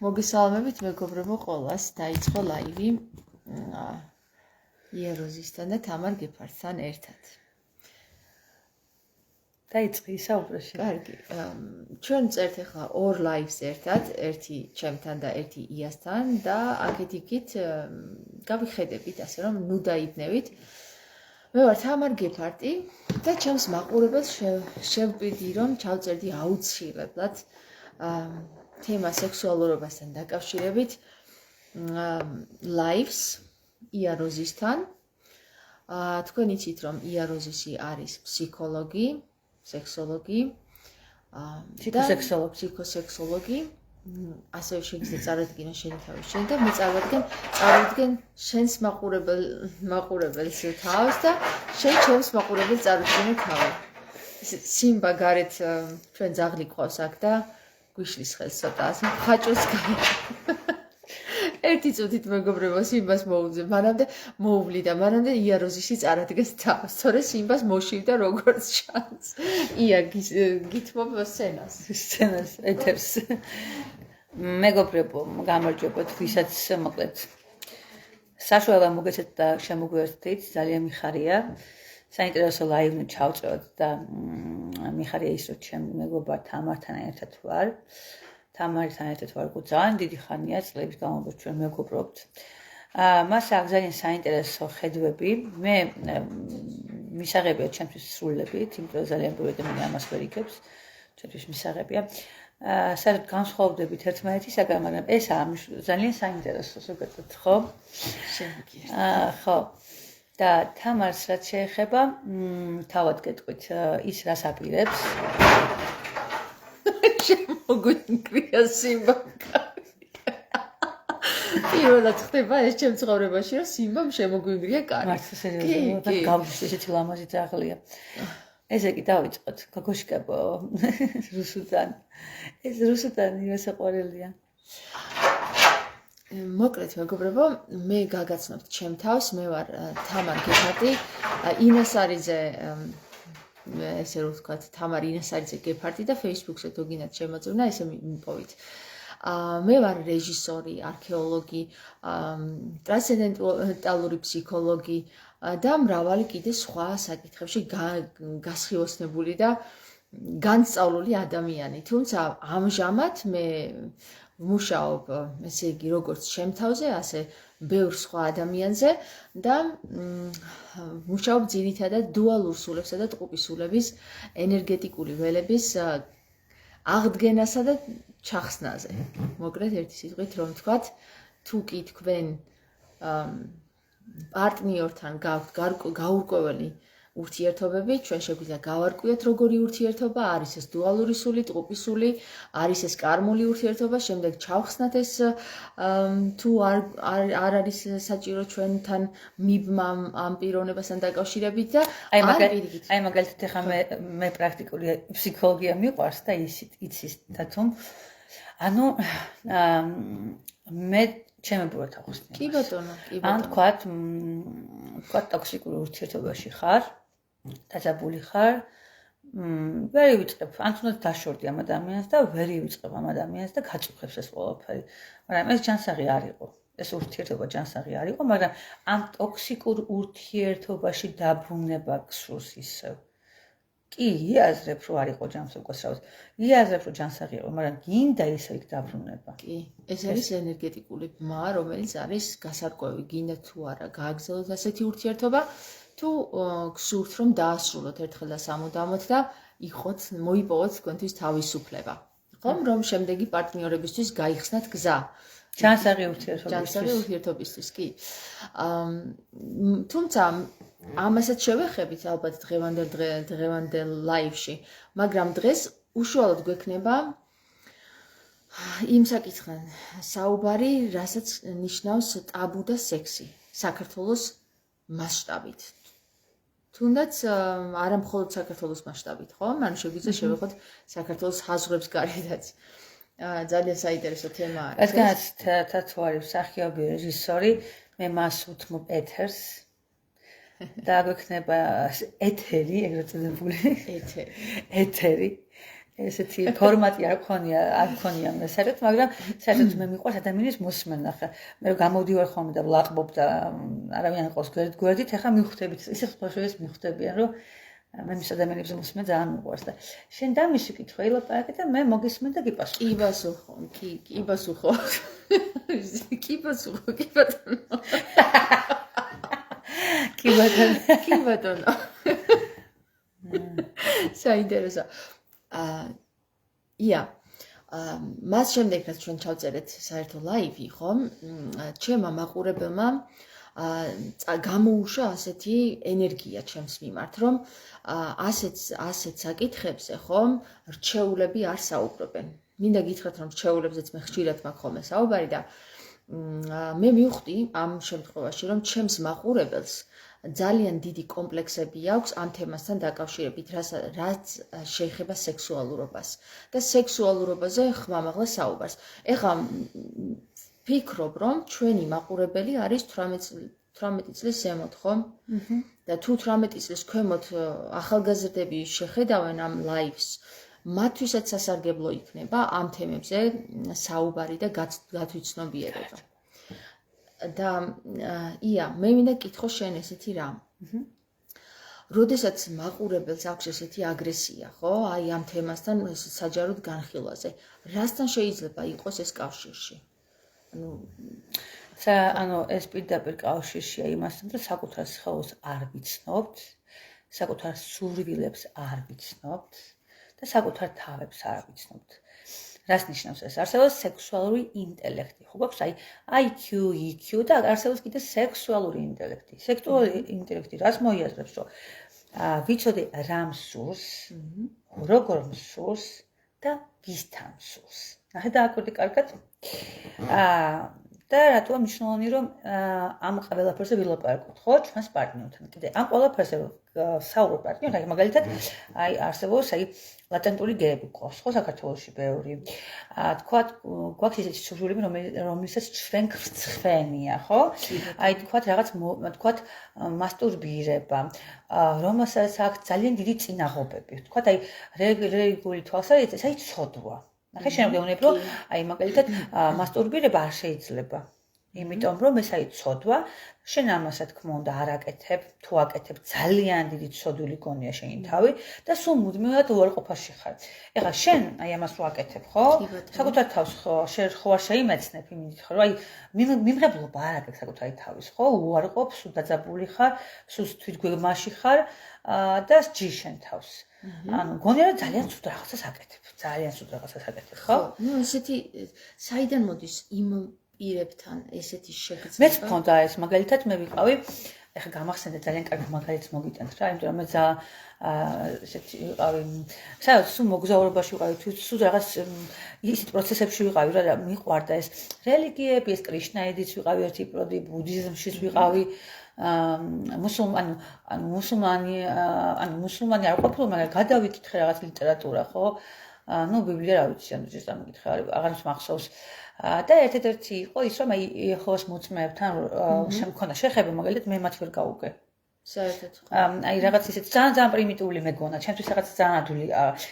მოგესალმებით მეგობრებო ყველას, დაიწყო ლაივი იეროზისთან და თამარ გეფარდთან ერთად. დაიწყი საუბრაში. კარგი. ჩვენ წერთ ახლა ორ ლაივს ერთად, ერთი ჩემთან და ერთი იასთან და აქეთ-იქით გავიხედებით, ასე რომ ნუ დაიბნევით. მე ვარ თამარ გეფარდი და ჩემს მაყურებელს შევპირდი რომ ჩავწერდი აუცილებლად თემა სექსუალურობასთან დაკავშირებით ლაივს იეროზისთან. თქვენ იცით რომ იეროზისი არის ფსიქოლოგი, სექსოლოგი, ფსიქოსექსოლოგი. ასევე შეგიძლიათ წარადგინო შენი თავის შენ და მე წარადგენ შენს მაყურებელს თავს და შენ ჩემს მაყურებელს წარადგინე თავი. სიმბა გარეთ ჩვენ ძაღლი ყავს აქ და გვიშლის ხელს ცოტა ასე ხაჭოს გარეთ. ერთი წუთით მეგობრებო სიმბას მოუძებ, მანამდე მოუვლი და მანამდე იეროზისი წარადგენს თავს. თორე სიმბას მოშივდა როგორც ჩანს. ია გითმობ სცენას, ეთერს. მეგობრებო, გამარჯობა თქვისაც მოკლედ. საშუალება მოგეცეთ და შემოგვიერთდით, ძალიან მიხარია. საინტერესო ლაივი ჩავწევთ და მიხარია ის რომ ჩემ მეგობარ თამართან ერთად ვარ. თამართან ერთად ვარ ძალიან დიდი ხანია, წლების განმავლობაში ჩვენ მეგობრობთ. მას აქვს ძალიან საინტერესო ხედვები. მე მისაღებია ჩემთვის სრულებით, იმიტომ რომ ძალიან ბევრი მე ამას ვერიგებს. ჩემთვის მისაღებია. საერთოდ განსხვავდებით ერთმანეთისაგან, მაგრამ ეს ძალიან საინტერესო ზოგადად, ხო? შემოგიერთდი. ხო. და თამარს რაც შეეხება, თავად გეტყვით, ის რას აპირებს? შემოგვინგრია სიმბა. პირველად ხდება ეს ჩემ ცხოვრებაში, რომ სიმბამ შემოგვინგრია კარი. მართლა სერიოზულად, გავდის ესეთი ლამაზი ძაღლია. ესე კი დავიწყოთ, გოგოშკებო, რუსუდან. ეს რუსუდანი მოსაყვარელია. მოკლედ მეგობრებო, მე გაგაცნობთ ჩემ თავს, მე ვარ თამარ გეფარდი, ინასარიძე ესე რომ ვთქვათ, თამარ ინასარიძე გეფარდი და Facebook-ზე თუ გინდათ შემოწმნა, ესე მიპოვით. მე ვარ რეჟისორი, არქეოლოგი, ტრანსცენდენტალური ფსიქოლოგი და მრავალი კიდე სხვა საკითხებში გასხიოსნებული და განსწავლული ადამიანი. თუმცა ამჟამად მე ვმუშაობ, ესე იგი, როგორც ჩემ თავზე, ასე ბევრ სხვა ადამიანზე და ვმუშაობ ძირითადად დუალურ სულებსა და ტყუპის სულების ენერგეტიკული ველების აღდგენასა და ჩახსნაზე. მოკლედ ერთი სიტყვით რომ ვთქვათ, თუ კი თქვენ პარტნიორთან გაქვთ გაურკვეველი ურთიერთობები, ჩვენ შეგვიძლია გავარკვიოთ როგორი ურთიერთობა არის ეს დუალური სული, ტყუპის სული, არის ეს კარმული ურთიერთობა, შემდეგ ჩავხსნათ ეს თუ არ არის საჭირო ჩვენთან მიბმა ამ პიროვნებასთან დაკავშირებით და აი მაგალითად ახლა მე პრაქტიკული ფსიქოლოგია მიყვარს და იცის თუმ ანუ მე ჩემებურად ახსნი. კი ბატონო, კი ბატონო. ან თქვათ ტოქსიკური ურთიერთობაში ხარ, დაძაბული ხარ, ვერ ივიწყებ, ან თუნდაც დაშორდი ამ ადამიანს და ვერ ივიწყებ ამ ადამიანს და გაწუხებს ეს ყველაფერი. მაგრამ ეს ჯანსაღი არ იყო. ეს ურთიერთობა ჯანსაღი არ იყო, მაგრამ ამ ტოქსიკურ ურთიერთობაში დაბრუნება გსურს ისევ. კი, იაზრებ რომ არ იყო ჯანსაღი უკაცრავად. იაზრებ რომ ჯანსაღი იყო, მაგრამ გინდა ისე იქ დაბრუნება. კი, ეს არის ენერგეტიკული ბმა, რომელიც არის გასარკვევი, გინდა თუ არა გააგრძელოთ ასეთი ურთიერთობა, თუ გსურთ რომ დაასრულოთ ერთხელ და სამუდამოდ და იყოთ, მოიპოვოთ თქვენთვის თავისუფლება. ხომ, რომ შემდეგი პარტნიორებისთვის გაიხსნათ გზა. ჯანსაღი ურთიერთობისთვის, კი. თუმცა ამასაც შევეხებით ალბათ დღევანდელ ლაივში, მაგრამ დღეს უშუალოდ გვექნება იმ საკითხთან საუბარი, რასაც ნიშნავს ტაბუ და სექსი საქართველოს მასშტაბით. თუნდაც არა მხოლოდ საქართველოს მასშტაბით, ხო? ანუ შეგვიძლია შევეხოთ საქართველოს საზღვრებს გარედაც. ძალიან საინტერესო თემა არის. რადგანაც თათო არის მსახიობი რეჟისორი, მე მას უთმობ ეთერს. და გვექნება ეთერი, ეგრეთ წოდებული ეთერი. ესეთი ფორმატი არ მქონია მე საერთოდ, მაგრამ საერთოდ მე მიყვარს ადამიანის მოსმენა. ხა მე რომ გამოვდივარ ხოლმე და ვლაყბობ და არავინ არ ყავს გვერდით, ეხლა მივხვდებით, ისე ხშირად მივხვდებიან, რომ მე მის ადამიანებს მოსმენ ძალიან მიყვარს და შენ დამიში კითხვა ილაპარაკე და მე მოგისმენ და გიპასუხო. კი პასუხო. კი ბატონო. კი ბატონო. საინტერესო. მას შემდეგ რაც ჩვენ ჩავწერეთ საერთო ლაივი, ხო? ჩემმა მაყურებელმა გამოუშვა ასეთი ენერგია ჩემს მიმართ, რომ ასეთ საკითხებზე, ხო, რჩეულები არ საუბრობენ. მინდა გითხრათ, რომ რჩეულებზეც მე ხშირად მაქვს ხოლმე საუბარი და მე მივხვდი ამ შემთხვევაში, რომ ჩემს მაყურებელს ძალიან დიდი კომპლექსები აქვს ამ თემასთან დაკავშირებით, რაც შეეხება სექსუალურობას და სექსუალურობაზე ხმამაღლა საუბარს. ეხლა ვფიქრობ, რომ ჩვენი მაყურებელი არის 18 წლის ზემოთ, ხო? და თუ 18 წლის ქვემოთ ახალგაზრდები შეხედავენ ამ ლაივს, მათთვისაც სასარგებლო იქნება ამ თემებზე საუბარი და გათვითცნობიერება. და მე მინდა გითხო შენ ესეთი რამ. როდესაც მაყურებელს აქვს ესეთი აგრესია, ხო? აი ამ თემასთან საჯაროდ განხილვაზე, რასთან შეიძლება იყოს ეს კავშირში? ეს პირდაპირ კავშირშია იმასთან, რომ საკუთარ სხეულს არ ვიცნობთ, საკუთარ სურვილებს არ ვიცნობთ და საკუთარ თავებს არ ვიცნობთ. რას ნიშნავს ეს? არსებობს სექსუალური ინტელექტი. ხო გვაქვს აი IQ, EQ და არსებობს კიდე სექსუალური ინტელექტი. სექსუალური ინტელექტი რას მოიაზრებს, რომ ვიცოდე რამ სურს, როგორ მსურს და ვისთან სურს. ნახე დააკვირდი კარგად? და რატოა მნიშვნელოვანი, რომ ამ ყველაფერზე ვილაპარაკოთ, ხო, ჩვენს პარტნიორთან. კიდე ამ ყველაფერზე საუბრობ პარტნიორთან, მაგალითად, აი არსებობს აი ლატენტური გეები ყავს, ხო, საქართველოში ბევრი. თქვათ, გვაქვს ისეთი სურვილები, რომელსაც ჩვენ გვწვენია, ხო? აი თქვათ რაღაც თქვათ მასტურბირება, რომელსაც აქვს ძალიან დიდი წინაღობები. თქვათ აი რეგულარული თვალსაზრისით, აი ცოდვა. ნახე შენ გეუბნები, რომ აი მაგალითად მასტურბირება არ შეიძლება. იმიტომ რომ ეს აი ცოდვა, შენ ამას რა თქმა უნდა არ აკეთებ, თუ აკეთებ ძალიან დიდი ცოდვილი გონია შენი თავი და სულ მუდმივად უარყოფაში ხარ. ეხლა შენ აი ამას რო აკეთებ, ხო? საკუთარ თავს შენ ხო არ შეიმეცნებ იმით, ხო? აი მიმღებლობა არ აკეთებ საკუთარი თავის, ხო? უარყოფ, სულ დაძაბული ხარ, სულ თვითგვეგმაში ხარ და სჯი შენ თავს. ანუ გონია რომ ძალიან ცუდ რაღაცას აკეთებ, ძალიან ცუდ რაღაცას აკეთებ, ხო? ნუ ესეთი საიდან მოდის იმ პირებთან ესეთი შეგრძნება? მეც მქონდა ეს, მაგალითად მე ვიყავი, ეხლა გამახსენდა ძალიან კარგი მაგალითს მოგიტანთ რა, იმიტომ რომ მე ესეთი ვიყავი, საერთოდ სულ მოგზაურობაში ვიყავი, თუ რაღაც ისეთ პროცესებში ვიყავი, რა მიყვარდა ეს რელიგიები, ეს კრიშნაიდიც ვიყავი ერთი პროდი, ბუდიზმშიც ვიყავი. მუსულმანი არ ყოფილი, მაგრამ გადავიკითხე რაღაც ლიტერატურა, ხო? ნუ ბიბლია რა ვიცი, ანუ ეს დამიკითხე, აღარ მახსოვს. და ერთ-ერთი იყო ის, რომ აი იეჰოვას მოწმეებთან შემქონა შეხება, მაგალითად მე მათ ვერ გავუგე. საერთოდ. აი რაღაც ისეთ ძალიან პრიმიტიული მეგონა, ჩემთვის რაღაც ძალიან ადვილი,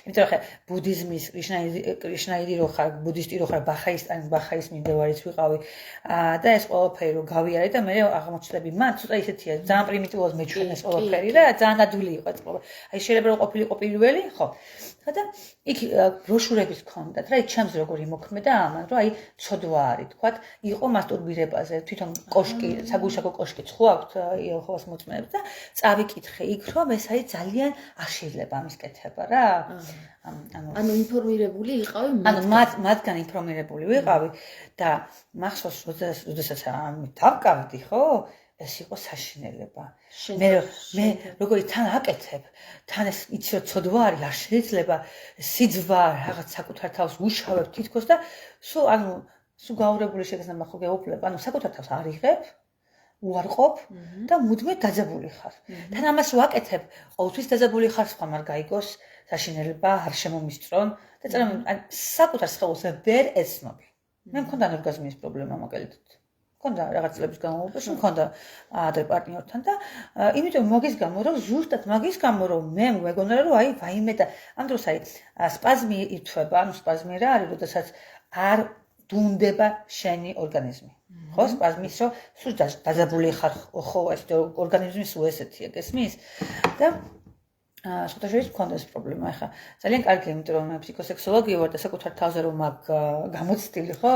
იმიტომ რომ ხა ბუდიზმის კრიშნაიდი რო ხარ, ბუდისტი რო ხარ, ბახაის მიმდევარიც ვიყავი. და ეს ყველაფერი რო გავიარე და მე აღმოჩნდები, მან ცოტა ისეთია, ძალიან პრიმიტიულად მეჩვენეს ყველაფერი რა, ძალიან ადვილი იყო ეს ყველაფერი. აი შეიძლება რომ ყოფილიყო პირველი, ხო? და იქ ბროშურების ჰქონდათ რა, ჩემს როგორ იმოქმედა ამან, რომ აი ცოდვა არის, თქვათ, იყო მასტურბირებაზე, თვითონ კოშკი, საგუშაგო კოშკი ხო აქვს იეჰოვას მოწმეებს და წავიკითხე იქ, რომ ეს არის ძალიან არ შეიძლება ამის კეთება რა. ანუ ინფორმირებული იყავი? ანუ მათგან ინფორმირებული ვიყავი და მახსოვს, როდესაც დავკავდი, ხო? ეს იყო საშინელება. მე როგორი თან აკეთებ, თან ეს იცი რომ ცოდვა არის, არ შეიძლება სიძვა რაღაც საკუთარ თავს უშავებ თითქოს და სულ გაურებული შეგრძნება ხო გეუფლებ, ანუ საკუთარ თავს არ იღებ, უარყოფ და მუდმივ დაძაბული ხარ. თან ამას რო აკეთებ, ყოველთვის დაძაბული ხარ, სხვა არ გაიგოს, საშინელება არ შემომისწრონ და საკუთარ სხეულს ვერ ეცნობი. მე მქონდა ორგაზმის პრობლემა მაგალითად. მქონდა რაღაც წლების განმავლობაში, მქონდა ადრე პარტნიორთან და იმიტომ მაგის გამო რომ ზუსტად მაგის გამო რომ მე მეგონა რომ აი ვაიმე და ამ დროს აი სპაზმი ირთვება, ანუ სპაზმი რა არის, როდესაც არ დუნდება შენი ორგანიზმი. ხო, სპაზმის რომ სულ დაძაბული ხარ, ხო, ეს ორგანიზმი სულ ესეთია, გესმის? და სულ მქონდა ეს პრობლემა ახლა. ძალიან კარგი, იმიტომ რომ მე ფსიქოსექსოლოგი ვარ და საკუთარ თავზე რომ მაგ გამოცდილი, ხო?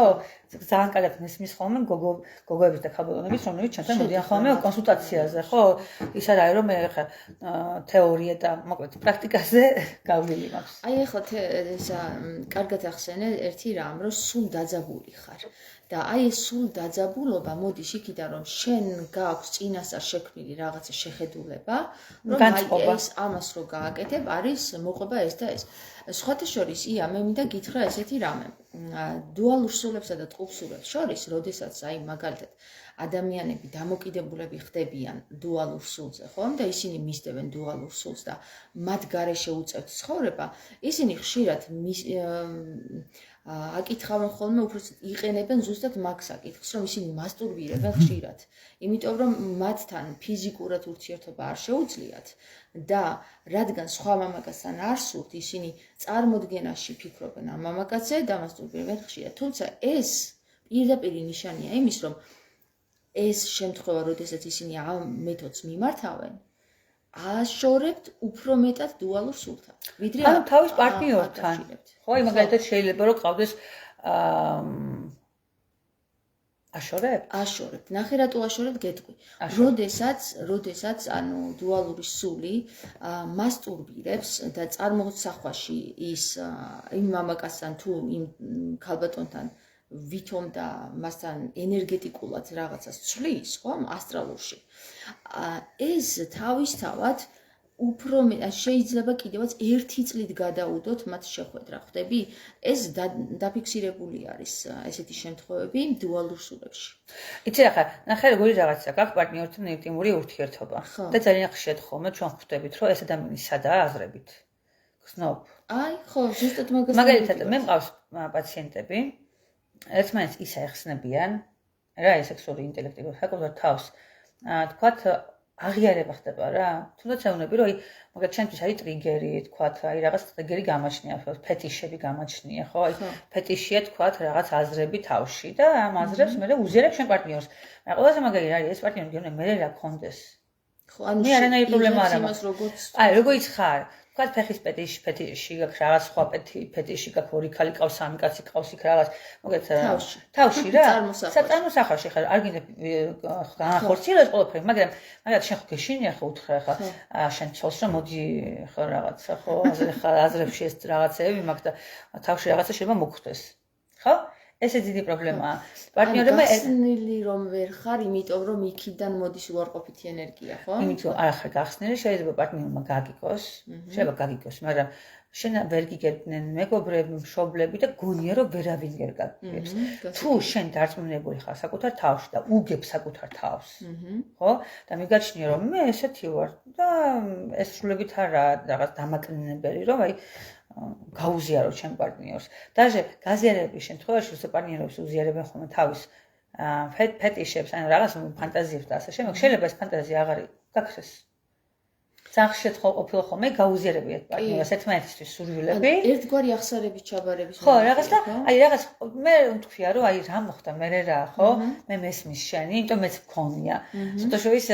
ძალიან კარგად მესმის ხოლმე გოგოების და ქალბატონების, რომლებიც ჩემთან მოდიან ხოლმე კონსულტაციაზე, ხო? ის არ არის რომ მე ახლა თეორია და მოკლედ პრაქტიკაზე გავლილი მაქვს. აი ახლა ესა კარგად ახსენე ერთი რამ, რომ სულ დაძაბული ხარ. და აი ეს სულ დაძაბულობა მოდის იქიდან რომ შენ გაქვს წინასწარ შექმნილი რაღაცა შეხედულება, რომ აი ეს ამას რო გააკეთებ, არის მოყვება ეს და ეს. სხვათა შორის, ია, მე მინდა გითხრა ესეთი რამე. დუალურ სულებსა და ტყუპ სულებს შორის, როდესაც აი მაგალითად ადამიანები დამოკიდებულები ხდებიან დუალურ სულზე, ხო? და ისინი მისდევენ დუალურ სულს და მათ გარეშე უწევთ ცხოვრება, ისინი ხშირად აკითხავენ ხოლმე უბრალოდ იყენებენ ზუსტად მაგ საკითხს, რომ ისინი მასტურბირებენ ხშირად. იმიტომ რომ მათთან ფიზიკურად ურთიერთობა არ შეუძლიათ და რადგან სხვა მამაკაცთან არ სურთ, ისინი წარმოდგენაში ფიქრობენ ამ მამაკაცზე და მასტურბირებენ ხშირად. თუმცა ეს პირდაპირ ნიშანია იმის, რომ ეს შემთხვევა, როდესაც ისინი ამ მეთოდს მიმართავენ, აშორებთ უფრო მეტად დუალურ სულთან. ვიდრე ანუ თავის პარტნიორთან. ხო, მაგალითად შეიძლება რომ ყავდეს აშორებ? აშორებ. ნახე რატო აშორებ გეტყვი. როდესაც ანუ დუალური სული მასტურბირებს და წარმოსახვაში ის იმ მამაკაცთან თუ იმ ქალბატონთან ვითომ და მასთან ენერგეტიკულად რაღაცას ცვლის, ხო, ასტრალურში. ეს თავისთავად უფრო შეიძლება კიდევაც 1 წლით გადაუდოთ მათ შეხვედრა, ხვდები? ეს დაფიქსირებული არის ესეთი შემთხვევები დუალურ სულებში. იცი ახლა, ნახე როგორი რაღაცა გაქვს პარტნიორთან ინტიმური ურთიერთობა და ძალიან ხშირად ხოლმე ჩვენ ხვდებით, რომ ეს ადამიანი სადაა აზრებით. გრძნობ? აი, ხო, ზუსტად მაგას. მაგალითად, მე მყავს პაციენტები, ერთმანეთს ის აეხსნებიან, რა ეს სექსუალური ინტელექტი საკუთარ თავს, თქვათ აღიარება ხდება რა. თუნდაც ეუბნები, რომ აი, მაგალითად, ჩემთვის არის ტრიგერი, თქვათ, აი რაღაც ტრიგერი გამაჩნია, ფეტიშები გამაჩნია, ხო? აი, ფეტიშია თქვათ რაღაც აზრები თავში და ამ აზრებს მე უზიარებ შენ პარტნიორს. მაგრამ ყველაზე მაგარი არის ეს პარტნიორი, გეუბნები, მე რა გქონდეს. ხო, ანუ მე არანაირი პრობლემა არ მაქვს. როგორც აი, როგორიც ხარ. თქვათ ფეხის ფეტიში გაქვს რაღაც სხვა ფეტიში გაქვს ორი ქალი ყავს, სამი კაცი ყავს იქ რაღაც, მოგეთ თავში რა. წარმოსახვაში ხარ, არ გინდა განახორციელოს ყველაფერი, მაგრამ შენ ხო გეშინია ხო უთხრა ხა შენ ცოლს რომ მოდი ხო რაღაცა ხო აზრებში ეს რაღაცეები მაქვს და თავში რაღაცა შეიძლება მოგხვდეს. ხო? ესე დიდი პრობლემაა. პარტნიორებმა ესნილი რომ ვერ ხარ, იმიტომ რომ იქიდან მოდის უარყოფითი ენერგია, ხო? იმიტომ არ ხარ გახსნილი, შეიძლება პარტნიორმა გაგიკოს, შეიძლება გაგიკოს, მაგრამ შენ ვერ გიგებდნენ მეგობრები, მშობლები და გონია რომ ვერავინ ვერ გაგიგებს. თუ შენ დარწმუნებული ხარ საკუთარ თავში და უგებ საკუთარ თავს, ხო? და მიგაჩნია რომ მე ესეთი ვარ და ეს სრულებით არა რაღაც დამაკნინებელი რომ აი გაუზიარო ჩემ პარტნიორს. Даже გაზიარების შემთხვევაში როცა პარტნიორებს უზიარებენ ხოლმე თავის ფეტიშებს, ანუ რაღაც ფანტაზიებს და ასე შემდეგ, შეიძლება ეს ფანტაზია აღარ გაქრეს. სახშეთ ყოფილ ხოლმე გაუზიარებიათ პარტნიორს ერთმანეთისთვის სურვილები. ერთგვარი ახსარებით ჩაბარების. ხო, რაღაც და აი რაღაც მე ვთქვია რომ აი რა მოხდა მე რა, ხო? მე მესმის შენი, იმიტომ მეც მქონია. სიტუაციის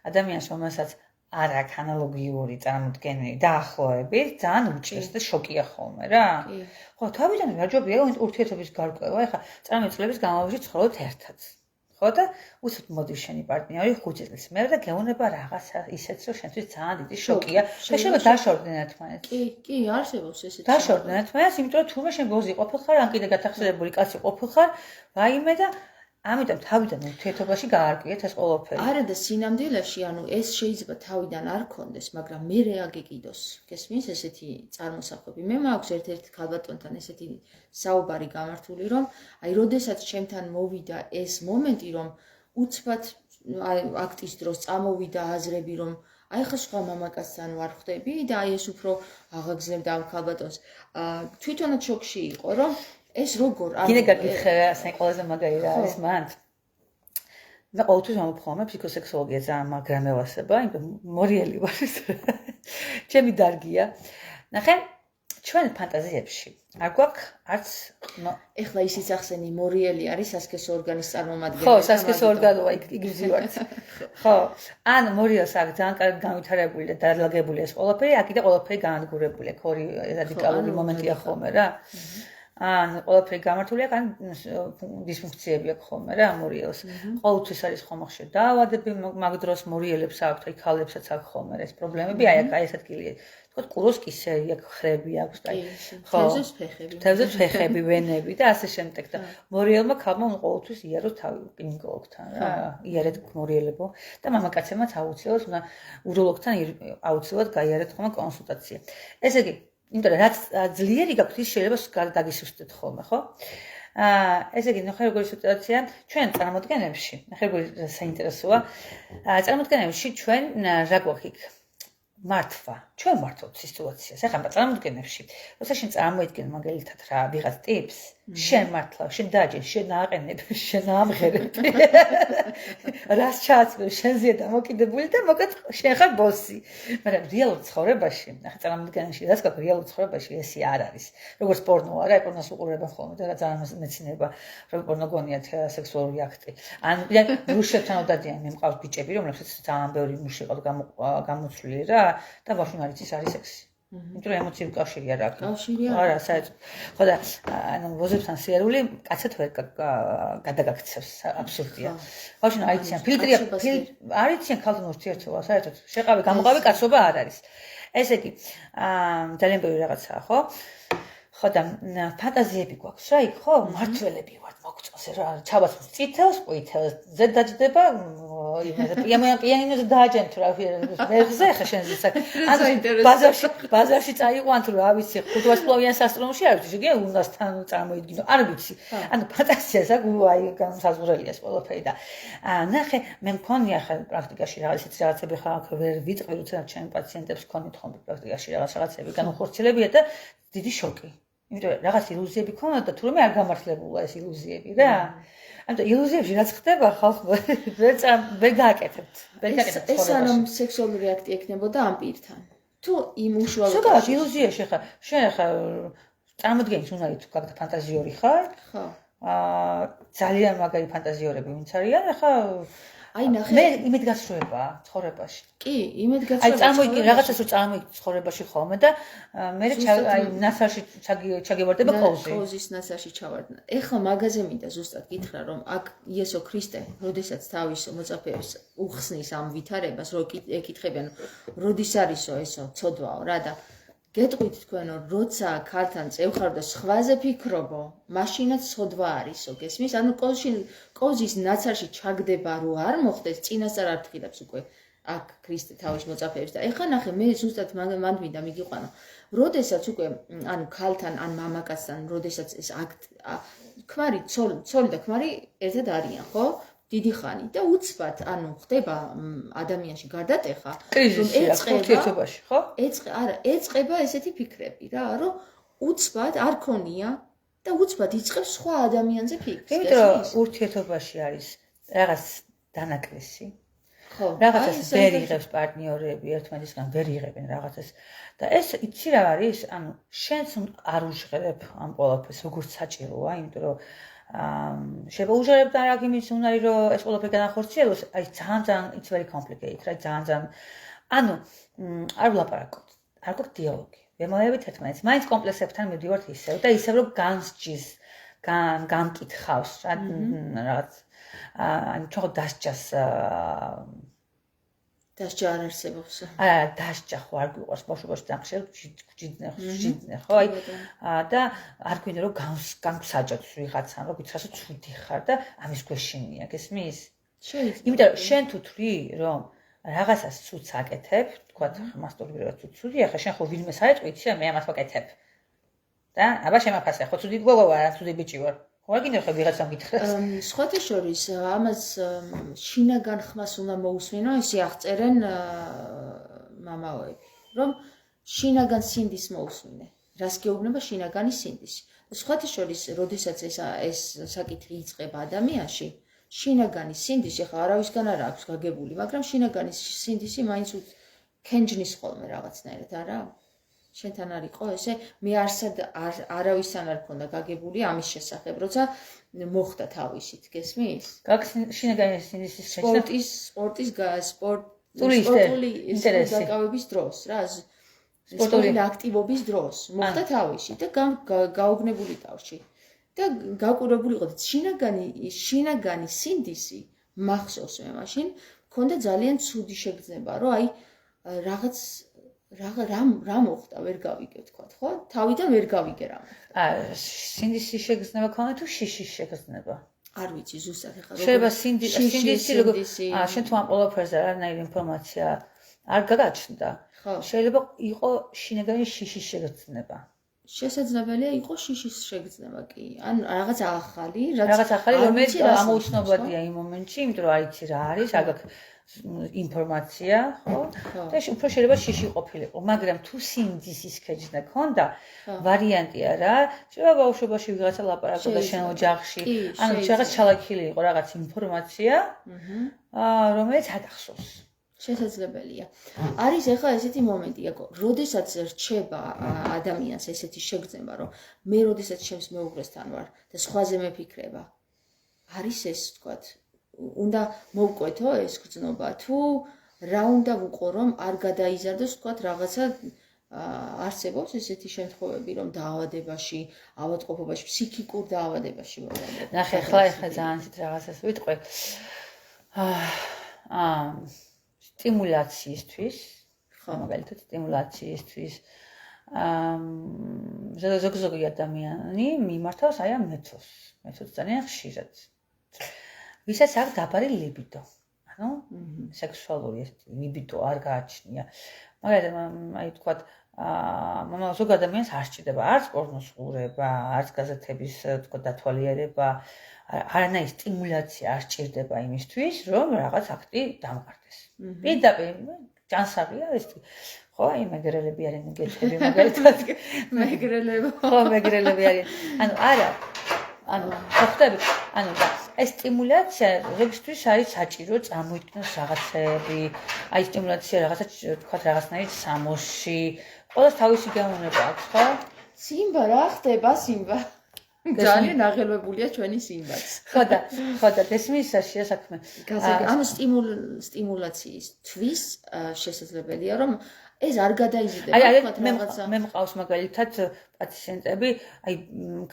ადამიანს რომელსაც არ აქვს ანალოგიური წარმოდგენილი დაახლოებით, ძალიან უჭირს და შოკია ხოლმე რა. ხო, თავიდან რა ჯობია ურთიერთობის გარკვევა, ეხლა წამი წლების განმავლობაში ცხოვრობთ ერთად. ხო და უცებ მოდის შენი პარტნიორი 5 წლის მერე და გეუბნება რაღაცა ისეთს, რომ შენთვის ძალიან დიდი შოკია. და შეიძლება დაშორდნენ ერთმანეთს. კი, არსებობს ესეთი. დაშორდნენ ერთმანეთს, იმიტომ რომ თურმე შენ ბოზი ყოფილხარ, ან კიდე გათახსენებული კაცი ყოფილხარ, ვაიმე და ამიტომ თავიდან ურთიერთობაში გაარკვიეთ ეს ყველაფერი. არა და სინამდვილეში, ანუ ეს შეიძლება თავიდან არ ქონდეს, მაგრამ მე რეაგეკიდოს. გესმის ესეთი წარმოსახვები. მე მაქვს ერთ-ერთი ქალბატონთან ესეთი საუბარი გამართული, რომ აი, როდესაც ჩემთან მოვიდა ეს მომენტი, რომ უცბად აქტის დროს წამოვიდა აზრები, რომ აი ხა სხვა მამაკაცთან ვარ ხვდები და აი ეს უფრო აღაგზნებდა ამ ქალბატონს. თვითონაც შოკში იყო, რომ ეს როგორ კიდე გაგიხარა, ასე ყველაზე მაგარი რა არის მანდ. და ყოველთვის მომხმობ ფსიქოსექსოლოგია ძალიან მაგრა მევასება, იმიტომ მორიელი ვარ. ჩემი დარგია. ნახე, ჩვენ ფანტაზიებში არ გვაქვს არც ეხლა ისიც ახსენი მორიელი არის სასქესო ორგანის წარმომადგენელი. ხო, სასქესო ორგანოა იგრძივართ. ხო, ან მორიელს აქვს ძალიან კარგი განვითარებული და დალაგებული ეს ყველაფერი, აქ ყველაფერი განადგურებული, ორი რადიკალური მომენტია ხოლმე რა. ან ყველაფერი გამართული აქვს, ან დისფუნქციები აქვს ხოლმე რა მორიელს. ყოველთვის არის ხომ ხშირ დაავადები, მაგ დროს მორიელებს აქვს, აი ქალებსაც აქვს ხოლმე ეს პრობლემები, აი ეს ადგილია. თქო, კუროს კისერი აქვს, ხრები აქვს, აი ხო, თევზის ფეხები, ვენები და ასე შემდეგ და მორიელმა ქალმა ყოველთვის იარო თავი გინეკოლოგთან რა, იარეთ მორიელებო და მამაკაცებმაც აუცილებლად უნდა უროლოგთან აუცილებლად გაიარეთ ხოლმე კონსულტაცია. ესე იგი იმიტომ რომ რაც ძლიერი გაქვთ ის შეიძლება დაგისუსტეთ ხოლმე, ხო? ესე იგი, ნახე როგორი სიტუაცია, ჩვენ წარმოდგენებში, ნახე როგორი საინტერესოა, წარმოდგენებში ჩვენ რა გვაქვს იქ? მართვა. ჩვენ მართვთ სიტუაციას. ეხლა წარმოდგენებში, როცა შენ წარმოიდგენ მაგალითად რა ვიღაც ტიპს, შენ მართლა, შენ დააჯენ, შენ ააყენებ, შენ აამღერებ. რას ჩააცმევ შენზეა დამოკიდებული და მოკლედ შენ ხარ ბოსი. მაგრამ რეალურ ცხოვრებაში, ნახე წარმოდგენაში, რაც გაქვს რეალურ ცხოვრებაში ესე არ არის. როგორც პორნო არა, პორნოს უყურებენ ხოლმე და ძალიან მეცნიერება, რომ პორნო გონიათ სექსუალური აქტი. ან მუშებთან ოდადიან, მე მყავს ბიჭები, რომლებსაც ძალიან ბევრი მუში ყავთ გამოცვლილი რა. და ბავშვი არ იცის არის სექსი. იმიტომ რომ ემოციური კავშირი არ აქვს. კავშირი არა, საერთოდ. ხო და ანუ ვოზებთან სიარული კაცად ვერ გადაგაქცევს, აბსურდია. ბავშვი არ იციან ფილტრია, არ იციან ქალთან ურთიერთობა, საერთოდ. შეყავი, გამოყავი კაცობა არ არის. ესე იგი, ძალიან ბევრი რაღაცაა, ხო? ხო და ფანტაზიები გვაქვს რა იქ, ხო? მართველები ვართ, მოგწონს რა, ჩაბას წითელს, ყვითელს, ზედ დაჯდება პიანინოზე დააჯენთ რა ვერზე ხა შენზე ბაზარში წაიყვანთ რა ვიცი 500 ფლოვიან სასტრომში არ ვიცი შეგია უნდასთან წარმოიდგინო არ ვიცი ანუ ფანტაზიას აქვს აი განსაზღვრელია ეს ყველაფერი და ნახე მე მქონია ხა პრაქტიკაში რაღაცები ხა ვერ ვიტყვი როცა ჩემ პაციენტებს ქონით ხომ პრაქტიკაში რაღაცები განუხორციელებია და დიდი შოკი იმიტომ რომ რაღაც ილუზიები ქონდა და თურმე არ გამართლებულა ეს ილუზიები რა ანუ ილუზიებში რაც ხდება ხალხმა ვერ გააკეთებთ. ეს რომ სექსუალური აქტი ექნებოდა ამ პირთან. თუ იმ უშუალოდ შეგა ილუზიაში ხა შენ ხა წარმოდგენის უნდა თუ გაქვს ფანტაზიური ხარ? ხო. ძალიან მაგარი ფანტაზიორები ვინც არიან ხა აი ნახე მე იმედგაცრუება ცხოვრებაში. კი, იმედგაცრუება. აი წარმოიდგინე რაღაცას რომ წარმოიდგინე ცხოვრებაში ხოლმე და მე აი ნასარში ჩაგევარდება კოზი. კოზის ნასარში ჩავარდნა. ეხლა მაგაზე მინდა ზუსტად გითხრა რომ აქ იესო ქრისტე, როდესაც თავის მოწაფეებს უხსნის ამ ვითარებას, რომ ეკითხებიან, როდის არისო ესო ცოდვაო რა და გეტყვით თქვენო, როცა ქალთან წევხარ და სხვაზე ფიქრობო, მაშინაც ცოდვა არისო, გესმის? ანუ კოზის ნაცარში ჩაგდება რო არ მოხდეს, წინასწარ არ თქვილებს უკვე აქ ქრისტე თავის მოწაფეებს და ეხლა ნახე მე ზუსტად მანდ მინდა მიგიყვანო. როდესაც უკვე ანუ ქალთან ან მამაკაცთან, როდესაც ეს ქმარი, ცოლი და ქმარი ერთად არიან, ხო? დიდი ხანი და უცბად ანუ ხდება ადამიანში გარდატეხა რომ ეწყებაში ხო? ეწყება ესეთი ფიქრები რა რომ უცბად არ ქონია და უცბად იწყებს სხვა ადამიანზე ფიქრს. იმიტომ რომ ურთიერთობაში არის რაღაც დანაკლისი. ხო, რაღაცას ვერ იღებს პარტნიორები, ერთმანეთისგან ვერ იღებენ რაღაცას და ეს იცი რა არის? ანუ შენს არ უჟღერებ ამ ყველაფერს როგორც საჭიროა, იმიტომ რომ შევაუჟერებ და რა იმის უნარი რომ ეს ყველაფერი განახორციელოს, აი ძალიან it's very complicated, რა ძალიან ანუ არ ვლაპარაკობთ, არ გვაქვს დიალოგი. ვემოევით ერთმანეთს, მაინც კომპლექსებთან მივდივართ ისევ და ისევ რომ განსჯის, გამკითხავს რა რაღაც ანუ თქო დასჯას დასჯა არ არსებობს. არა, დასჯა ხო არ გვიყვარს ბავშვობაში დამხშერ ჯიძნე ხო აი და არ გვინდა რომ გამსაჯოთ ვიღაცან რომ გითხრას რომ ცუდი ხარ და ამის გვეშინია, გესმის? შეიძლება. იმიტომ რომ შენ თუ თვლი რომ რაღაცას ცუდს აკეთებ, თქვა მასტურბირება თუ ცუდია, ხა შენ ხო ვინმეს აეტყვით, შენ მე ამას ვაკეთებ. და აბა შემაფასე, ხო ცუდი გოგო ვარ, ცუდი ბიჭი ვარ. რა გინდა ხო ვიღაცამ გითხრას? სხვათა შორის ამას შინაგან ხმას უნდა მოусმინო, ისე აღწერენ მამაოები, რომ შინაგან სინდის მოусმინე. რას გეუბნება შინაგანი სინდისი. სხვათა შორის, როდესაც ეს საკითხი იწყება ადამიანში, შინაგანი სინდისი ხა არავისგან არ აქვს გაგებული, მაგრამ შინაგანი სინდისი მაინც ქენჯნის ხოლმე რაღაცნაირად, არა? შენთან არ იყო ესე? მე არსად არავისთან არ ქონდა გაგებული ამის შესახებ, როცა მოხდა თავისით, გესმის? გაქვს შინაგანი სინდისის სპორტის სპორტული დაკავების დროს, რა, სპორტული აქტივობის დროს მოხდა თავისით და გაუგნებული თავში. და გაკვირვებული იყო შინაგანი სინდისი მახსოვს მე მაშინ მქონდა ძალიან ცუდი შეგრძნება, რომ აი რაღაც რა მოხდა, ვერ გავიგე თქვა, ხო? თავიდან ვერ გავიგე რა მოხდა. სინდისის შეგრძნება ქონდა თუ შიშის შეგრძნება? არ ვიცი ზუსტად ეხლა როგორ. შეიძლება სინდისი როგორ შენ თუ ამ ყველაფერზე არანაირი ინფორმაცია არ გაგაჩნდა. შეიძლება იყო შინაგანი შიშის შეგრძნება. შესაძლებელია იყოს შიშის შეგრძნება კი. ან რაღაც ახალი, რომელიც ამოუცნობადია იმ მომენტში, იმიტომ რომ არ იცი რა არის, არ გაქვს ინფორმაცია, ხო? და უფრო შეიძლება შიში ყოფილიყო, მაგრამ თუ სინდისის ქეჯნა ქონდა, ვარიანტია რა, შეიძლება ბავშვობაში ვიღაცა ლაპარაკობდა შენ ოჯახში, ანუ რაღაც ჩალაქილი იყო რაღაც ინფორმაცია, რომელიც ატახსოვს. შესაძლებელია. არის ეხლა ესეთი მომენტი, აკო, როდესაც რჩება ადამიანს ესეთი შეგრძნება, რომ მე როდესაც ჩემს მეუღლესთან ვარ და სხვაზე მეფიქრება, არის ეს, ვთქვათ, უნდა მოვკვეთო ეს გრძნობა, თუ რა უნდა ვუყო, რომ არ გადაიზარდოს, ვთქვათ, რაღაცა არსებობს ესეთი შემთხვევები, რომ დაავადებაში, ავადმყოფობაში, ფსიქიკურ დაავადებაში მოვიდეს. ნახე, ახლა ძალიან ისეთ რაღაცას ვიტყვი. სტიმულაციისთვის, მაგალითად სტიმულაციისთვის ზოგი ადამიანი მიმართავს აი ამ მეთოდს ძალიან ხშირად. ვისაც აქვს დაბალი ლიბიდო, ანუ სექსუალური ლიბიდო არ გააჩნია. მაგალითად, აი თქვათ, ზოგ ადამიანს არ სჭირდება არც პორნოს ყურება, არც გაზეთების თქვათ დათვალიერება, არანაირი სტიმულაცია არ სჭირდება იმისთვის, რომ რაღაც აქტი დამყარდეს. პირდაპირ ჯანსაღია ეს ხო, აი მეგრელები არიან გეჩები მაგალითად. მეგრელები არიან. ანუ არა. ანუ ხოხტები, ანუ ეს სტიმულაცია ზოგისთვის არის საჭირო წარმოიქმნოს რაღაცები, აი სტიმულაცია რაღაცა თქვათ რაღაცნაირ სამოსში, ყველას თავისი გეუბნება აქვს, ხო? სიმბა რა ხდება, სიმბა? ძალიან აღელვებულია ჩვენი სიმბაც. ხო და ესმის შესაქმე. ანუ სტიმულაციისთვის შესაძლებელია რომ ეს არ გადაიზრდება თქვათ რაღაცა. მე მყავს მაგალითად პაციენტები, აი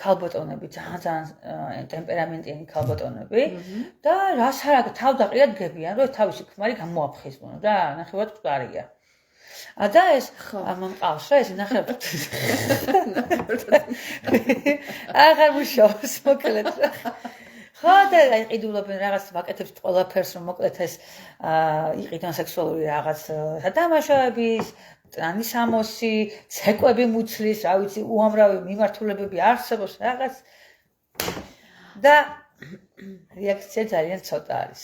ქალბატონები, ძალიან ტემპერამენტიანი ქალბატონები და რას არა თავდაყრიად გებიან, რომ თავისი ქმარი გამოაფხიზნონ და ნახევად მყარია. და ეს მყავს რა ეს ნახევად. აღარ მუშაობს მოკლედ. ხო და იყიდულობენ რაღაც ვაკეთებს ყველაფერს რომ მოკლედ ეს იყიდონ სექსუალური რაღაც სადამაშოების, ტრანის ამოსი, ცეკვები მუცლის, რა ვიცი, უამრავი მიმართულებები არსებობს რაღაც და რეაქცია ძალიან ცოტა არის.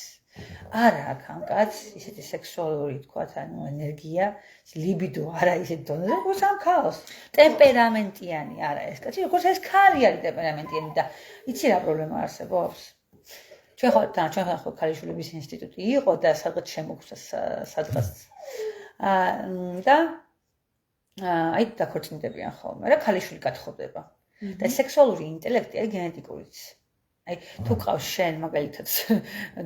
არა აქ ამ კაცს ისეთი სექსუალური თქვათ ანუ ენერგია, ლიბიდო არა ისეთ დონეზე, როგორც ამ ქალს. ტემპერამენტიანი არა ეს კაცი, როგორც ეს ქალი არის ტემპერამენტიანი და იცი რა პრობლემა არსებობს? ჩვენ ხო ქალიშვილების ინსტიტუტი იყო და სადღაც შემოგვცა სადღაც და აი დაქორწინდებიან ხოლმე რა ქალიშვილი გათხოვდება. და სექსუალური ინტელექტი არის გენეტიკურიც. აი თუ ყავს შენ მაგალითად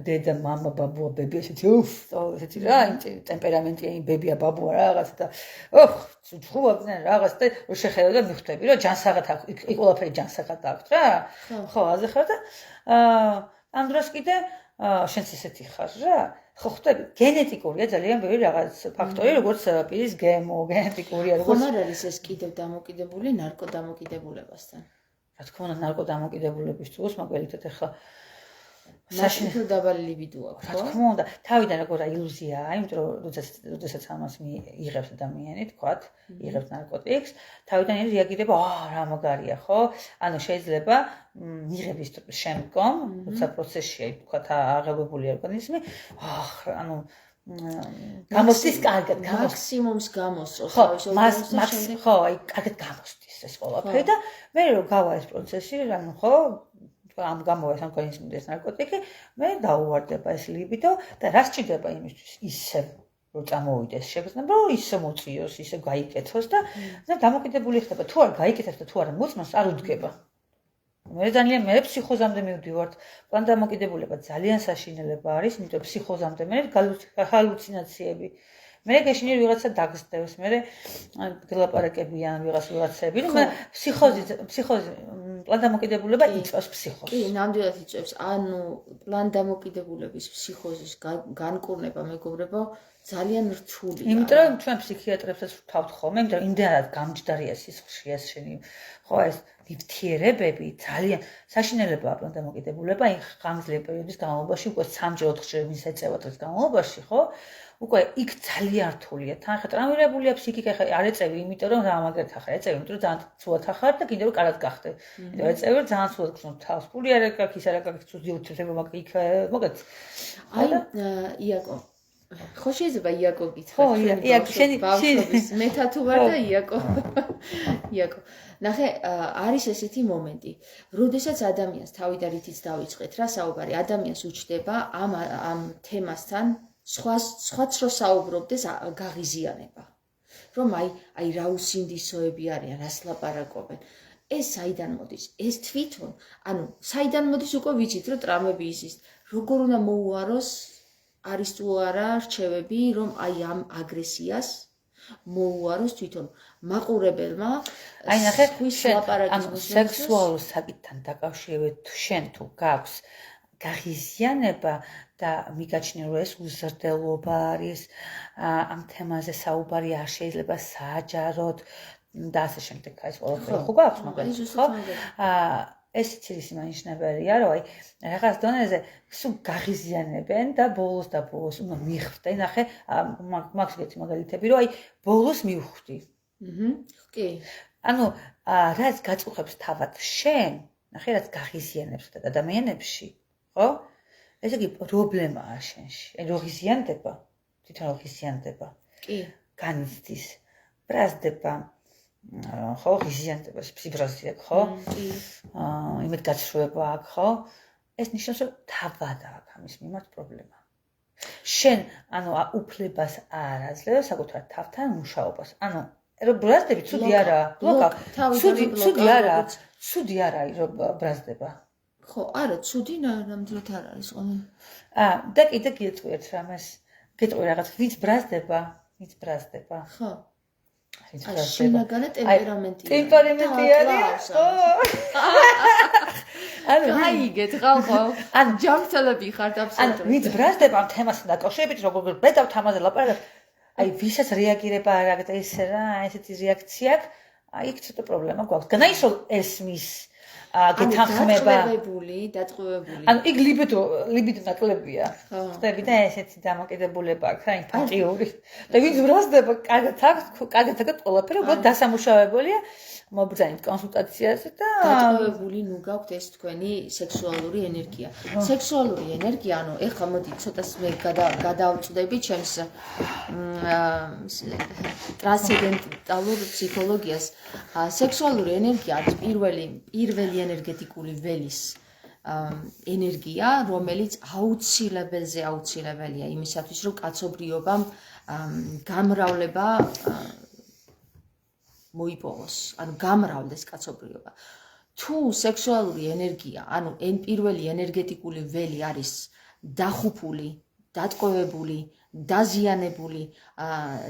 დედა, მამა, ბაბუა, ბებია, ესეთი რა, ტემპერამენტიანი ბებია, ბაბუა რაღაც და ჩხუბობდნენ რაღაც და რო შეხედავ და მიხვდები რომ ჯანსაღად აქვს, იქ ყველაფერი ჯანსაღად აქვს რა. ხო, ასე ხარ და ამ დროს კიდე შენც ესეთი ხარ რა. ხო ხვდები, გენეტიკურია ძალიან ბევრი რაღაც ფაქტორი, როგორც პირის გემო, გენეტიკურია, როგორც ხომ არ არის ეს კიდევ დამოკიდებული ნარკოდამოკიდებულებასთან. რა თქმა უნდა, ნარკოდამოკიდებულების დროს მაგალითად ახლა საშინო დაბალი ლიბიდო აქვს, ხო? რა თქმა უნდა, თავიდან როგორ ილუზიაა, იმიტომ რომ როდესაც ამას იღებს ადამიანი, თქვათ, იღებს ნარკოტიკს, თავიდან რეაგირება, რა მაგარია, ხო? ანუ შეიძლება მიღების შემდგომ, როცა პროცესშია, თქვათ, აღებებული ორგანიზმი, ანუ გამოსდის კარგად, მაქსიმუმს გამოსწოს, ხო, აი კარგად გამოსდის ეს ყველაფერი და მე რომ გავა ეს პროცესი, ანუ ხო, ამ გამოვა ორგანიზმის ნარკოტიკი, მე დაუვარდება ეს ლიბიდო და რა სჭირდება იმისთვის ისე რომ წამოვიდეს შეგრძნება, რომ ისე მოწიოს, ისე გაიკეთოს და დამოკიდებული ხდება, თუ არ გაიკეთებს და თუ არ მოწმოს, არ უდგება. მე ძალიან მე ფსიქოზამდე მივდივართ. პლან დამოკიდებულება ძალიან საშინელება არის, იმიტომ ფსიქოზამდე მე ჰალუცინაციები. მე გეშინიერ ვიღაცა დაგსდევს, მე გელაპარაკებიან ვიღაცები, რომ ფსიქოზი პლან დამოკიდებულება იწვევს ფსიქოზს. კი, ნამდვილად იწვევს. ანუ პლან დამოკიდებულების ფსიქოზის განკურნება, მეგობრებო, ძალიან რთულია. იმიტომ რომ ჩვენ ფსიქიატრებსაც ვთავთ ხოლმე, იმიტომ რომ იმდენად გამჯდარია სისხლში ეს შენი ხო ეს ნივთიერებები ძალიან საშინელებაა პლან დამოკიდებულება იმ ხანგრძლივი პერიოდის განმავლობაში, უკვე 3-4-ჯერ მის ეწევა დღის განმავლობაში, ხო? უკვე იქ ძალიან რთულია. თან ხა ტრამვირებულია ფსიქიკა, ხა არ ეწევი, იმიტომ რომ რა მაგათ ახლა ეწევი, იმიტომ რომ ძალიან ცუდად ახარ და კიდევ რომ კარად გახდე. იმიტომ ეწევი რომ ძალიან ცუდად გხსნო თავს. ფული არ აქვს, ის არ აქვს, ცუდი უთრება მაგ იქ მოგეთ. აი, იაკო ხო შეიძლება იაკო გითხრა. ხო, იაკო, შენი მეთა თუ ვარ და იაკო. იაკო. ნახე, არის ესეთი მომენტი, როდესაც ადამიანს თავი და რითიც დავიწყეთ რა საუბარი, ადამიანს უჩნდება ამ თემასთან სხვაც რო საუბრობდეს გაღიზიანება. რომ აი რა უსინდისოები არიან, რას ლაპარაკობენ. ეს საიდან მოდის? ეს თვითონ, ანუ საიდან მოდის უკვე ვიცით, რომ ტრამები ისის, როგორ უნდა მოუაროს არის თუ არა რჩევები, რომ აი ამ აგრესიას მოუაროს თვითონ მაყურებელმა. აი ნახე, ანუ სექსუალურ საკითხთან დაკავშირებით შენ თუ გაქვს გაღიზიანება და მიგაჩნია რომ ეს უზრდელობა არის, ამ თემაზე საუბარი არ შეიძლება საჯაროდ და ასე შემდეგ, აი ეს ყველაფერი ხო გაქვს მაგალითად, ხო? ესეც ის მანიშნებელია, რომ აი რაღაც დონეზე სულ გაღიზიანებენ და ბოლოს უნდა მიხვდე. ნახე, მაქვს ეგეთი მაგალითები, რომ აი ბოლოს მივხვდი. კი. ანუ რაც გაწუხებს თავად შენ, ნახე, რაც გაღიზიანებს ადამიანებში, ხო? ესე იგი პრობლემაა შენში. რო ღიზიანდება, თვითონ რო ღიზიანდება. კი. განიცდის, ბრაზდება, ხო, ღიზიანდება, ფიბროზია, ხო? კი. იმედ გაცრუება აქვს, ხო? ეს ნიშნავს, რომ თავად აქვს ამის მიმართ პრობლემა. შენ, ანუ უფლებას არ აძლევს საკუთარ თავთან მუშაობას. ანუ რომ ბრაზდები ცუდი არაა, ბლოკა. ცუდი არაა, ცუდი არაა რომ ბრაზდება. ხო, არა, ცუდი ნამდვილად არ არის ყველა. და კიდე გეტყვიეთ რამეს. გეტყვი რაღაც, ვინც ბრაზდება. ხო. შინაგანი ტემპერამენტია. ტემპერამენტი არის? ხო. ანუ გაიგეთ, ხალხო. ანუ ჯანმრთელები ხართ აბსოლუტურად. ანუ ვინც ბრაზდება ამ თემასთან დაკავშირებით, როგორ ბედავთ ამაზე ლაპარაკობ, აი ვისაც რეაგირება არ აქვს და ესე რა, ესეთი რეაქცია აქვს, აი იქ ცოტა პრობლემა გვაქვს. განაისო ესმის გეთანხმება. დატყვევებული. ანუ იქ ლიბიდო ნაკლებია. ხტები და ესეთი დამოკიდებულება აქვს, აი პატიური. და ვინც ბრაზდება, კარგად აქვს ყველაფერი, უბრალოდ დასამუშავებელია. მობრძანეთ კონსულტაციაზე და დატყვევებული ნუ გაქვთ ეს თქვენი სექსუალური ენერგია. სექსუალური ენერგია, ანუ ეხლა მოდი ცოტას მე გადავწვდები ჩემს ტრანსცენდენტალურ ფსიქოლოგიას. სექსუალური ენერგია არის პირველი ენერგეტიკული ველის ენერგია, რომელიც აუცილებელია იმისათვის, რომ კაცობრიობამ გამრავლება მოიპოვოს, ანუ გამრავლდეს კაცობრიობა. თუ სექსუალური ენერგია, ანუ პირველი ენერგეტიკული ველი არის დახუფული, დატყვევებული, დაზიანებული,